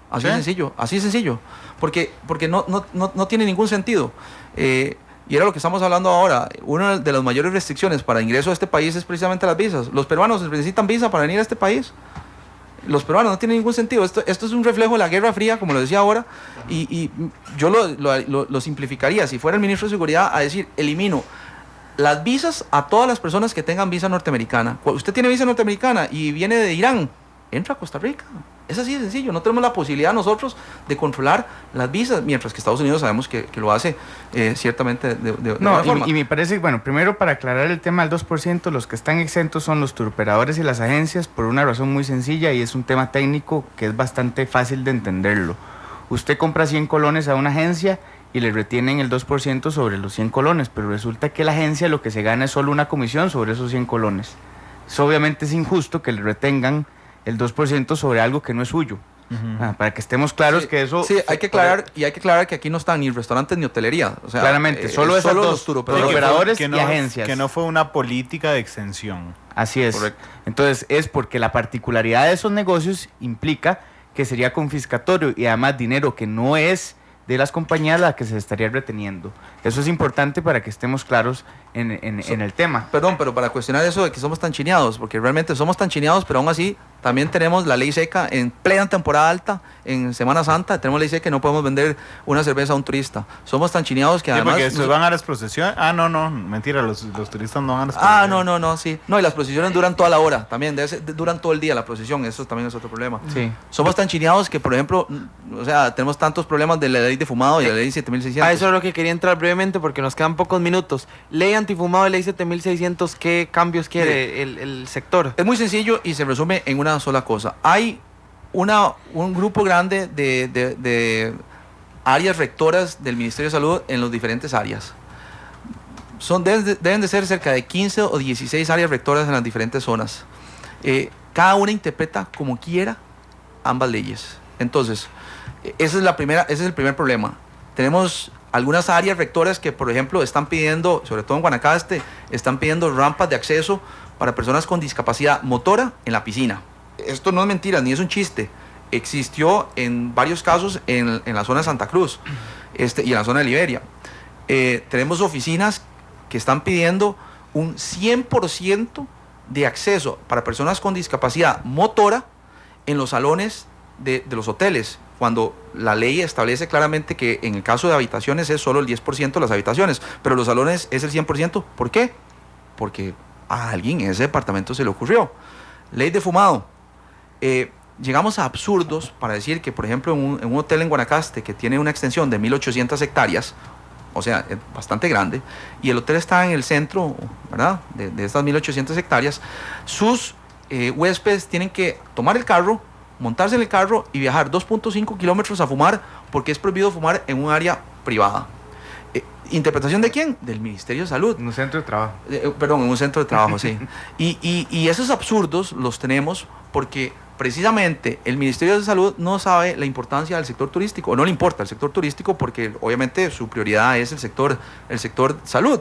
Así de sencillo, porque no tiene ningún sentido. Y era lo que estamos hablando ahora. Una de las mayores restricciones para ingreso a este país es precisamente las visas. Los peruanos necesitan visa para venir a este país. Los peruanos, no tiene ningún sentido. Esto es un reflejo de la Guerra Fría, como lo decía ahora, y yo lo simplificaría, si fuera el ministro de Seguridad, a decir: elimino las visas a todas las personas que tengan visa norteamericana. Usted tiene visa norteamericana y viene de Irán, entra a Costa Rica. Es así de sencillo. No tenemos la posibilidad nosotros de controlar las visas, mientras que Estados Unidos sabemos que lo hace ciertamente de buena forma. Y me parece, bueno, primero, para aclarar el tema del 2%, los que están exentos son los turoperadores y las agencias, por una razón muy sencilla, y es un tema técnico que es bastante fácil de entenderlo. Usted compra 100 colones a una agencia y le retienen el 2% sobre los 100 colones, pero resulta que la agencia lo que se gana es solo una comisión sobre esos 100 colones. Obviamente es injusto que le retengan el 2% sobre algo que no es suyo. Para que estemos claros que eso... Sí, hay que aclarar que aquí no están ni restaurantes ni hotelería. O sea, claramente, solo los turoperadores y agencias. Que no fue una política de exención. Así es. Correcto. Entonces, es porque la particularidad de esos negocios implica que sería confiscatorio, y además dinero que no es de las compañías la que se estaría reteniendo. Eso es importante para que estemos claros en el tema. Perdón, pero para cuestionar eso de que somos tan chineados, porque realmente somos tan chineados, pero aún así también tenemos la ley seca en plena temporada alta, en Semana Santa, tenemos ley seca y no podemos vender una cerveza a un turista. Somos tan chineados que además... porque se van a las procesiones. No, mentira, los turistas no van a las procesiones. Sí. No, y las procesiones duran toda la hora, también, duran todo el día la procesión, eso también es otro problema. Sí. Somos tan chineados que, por ejemplo, o sea, tenemos tantos problemas de la ley de fumado y de la ley 7600. A eso es lo que quería entrar brevemente, porque nos quedan pocos minutos. Ley antifumado y ley 7600, ¿qué cambios quiere el sector? Es muy sencillo y se resume en una sola cosa. Hay un grupo grande de áreas rectoras del Ministerio de Salud en las diferentes áreas. Deben de ser cerca de 15 o 16 áreas rectoras en las diferentes zonas. Cada una interpreta como quiera ambas leyes. Entonces, ese es el primer problema. Tenemos algunas áreas rectoras que, por ejemplo, están pidiendo, sobre todo en Guanacaste, están pidiendo rampas de acceso para personas con discapacidad motora en la piscina. Esto no es mentira, ni es un chiste. Existió en varios casos en la zona de Santa Cruz y en la zona de Liberia. Tenemos oficinas que están pidiendo un 100% de acceso para personas con discapacidad motora en los salones de los hoteles, cuando la ley establece claramente que en el caso de habitaciones es solo el 10% de las habitaciones, pero los salones es el 100%. ¿Por qué? Porque a alguien en ese departamento se le ocurrió. Ley de fumado. llegamos a absurdos para decir que, por ejemplo, en un hotel en Guanacaste que tiene una extensión de 1.800 hectáreas, o sea, es bastante grande, y el hotel está en el centro, ¿verdad?, de estas 1.800 hectáreas, sus huéspedes tienen que tomar el carro, montarse en el carro y viajar 2.5 kilómetros a fumar, porque es prohibido fumar en un área privada. ¿Interpretación de quién? Del Ministerio de Salud. En un centro de trabajo. Perdón, en un centro de trabajo, sí. Y esos absurdos los tenemos porque precisamente el Ministerio de Salud no sabe la importancia del sector turístico, o no le importa el sector turístico, porque obviamente su prioridad es el sector salud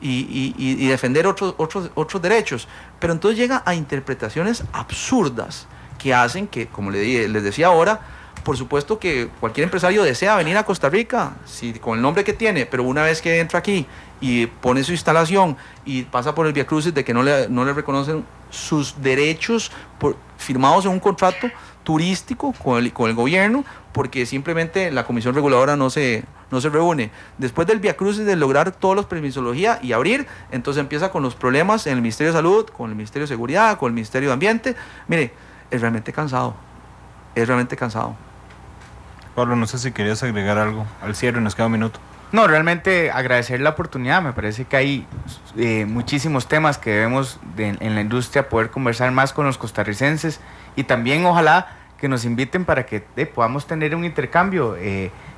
y defender otros derechos. Pero entonces llega a interpretaciones absurdas que hacen que, como les decía ahora, por supuesto que cualquier empresario desea venir a Costa Rica, con el nombre que tiene, pero una vez que entra aquí y pone su instalación y pasa por el Vía Crucis de que no le reconocen sus derechos firmados en un contrato turístico con el gobierno, porque simplemente la comisión reguladora no se reúne. Después del Vía Crucis, de lograr todos los permisología y abrir, entonces empieza con los problemas en el Ministerio de Salud, con el Ministerio de Seguridad, con el Ministerio de Ambiente. Mire, es realmente cansado. Pablo, no sé si querías agregar algo al cierre, nos queda un minuto. No, realmente agradecer la oportunidad. Me parece que hay muchísimos temas que debemos en la industria poder conversar más con los costarricenses, y también ojalá que nos inviten para que podamos tener un intercambio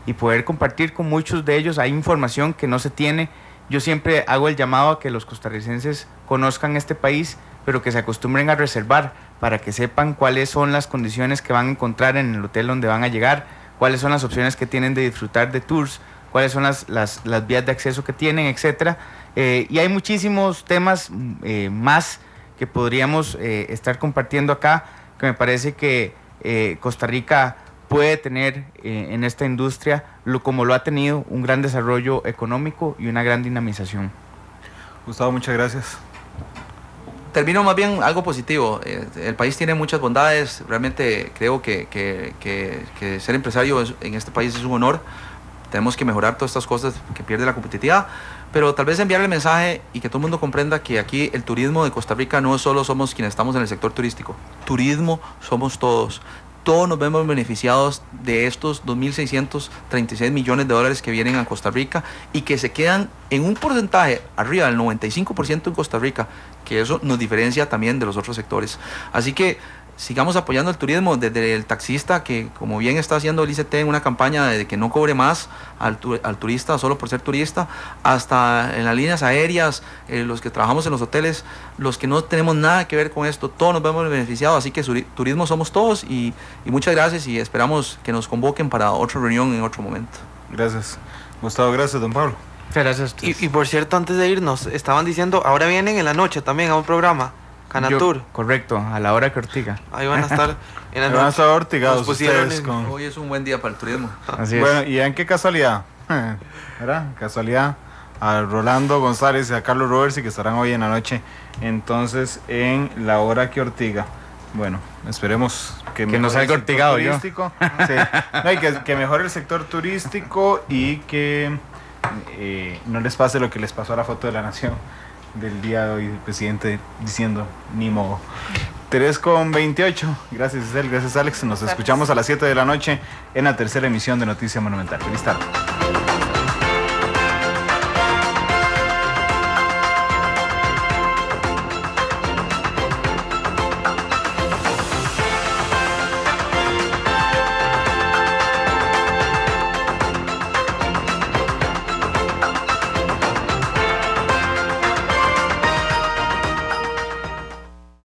y poder compartir con muchos de ellos. Hay información que no se tiene. Yo siempre hago el llamado a que los costarricenses conozcan este país, pero que se acostumbren a reservar para que sepan cuáles son las condiciones que van a encontrar en el hotel donde van a llegar, cuáles son las opciones que tienen de disfrutar de tours, cuáles son las vías de acceso que tienen, etcétera. Y hay muchísimos temas más que podríamos estar compartiendo acá, que me parece que Costa Rica puede tener en esta industria, como lo ha tenido, un gran desarrollo económico y una gran dinamización. Gustavo, muchas gracias. Termino más bien algo positivo. El país tiene muchas bondades. Realmente creo que ser empresario en este país es un honor. Tenemos que mejorar todas estas cosas que pierde la competitividad, pero tal vez enviar el mensaje y que todo el mundo comprenda que aquí el turismo de Costa Rica no solo somos quienes estamos en el sector turístico. Turismo somos todos. Todos nos vemos beneficiados de estos 2.636 millones de dólares que vienen a Costa Rica y que se quedan en un porcentaje arriba del 95% en Costa Rica, que eso nos diferencia también de los otros sectores. Así que sigamos apoyando el turismo, desde el taxista, que como bien está haciendo el ICT en una campaña de que no cobre más al turista solo por ser turista, hasta en las líneas aéreas, los que trabajamos en los hoteles, los que no tenemos nada que ver con esto, todos nos vemos beneficiados. Así que turismo somos todos, y muchas gracias, y esperamos que nos convoquen para otra reunión en otro momento. Gracias, Gustavo. Gracias, don Pablo. Gracias. Y por cierto, antes de irnos, estaban diciendo, ahora vienen en la noche también a un programa, Canatur. Correcto, a la hora que Ortiga. Ahí van a estar en la noche. Van a estar ortigados Nos pusieron ustedes con... Hoy es un buen día para el turismo. Así es. Bueno, ¿y en qué casualidad? ¿Verdad? Casualidad a Rolando González y a Carlos Roversi, que estarán hoy en la noche, entonces, en la hora que Ortiga. Bueno, esperemos que no salga ortigado yo. Sí. No, y que mejore el sector turístico y que no les pase lo que les pasó a la foto de la Nación del día de hoy, el presidente diciendo ni modo. 3:28. Gracias, Isel, gracias, Alex. Nos escuchamos a las 7 de la noche en la tercera emisión de Noticia Monumental. Feliz tarde.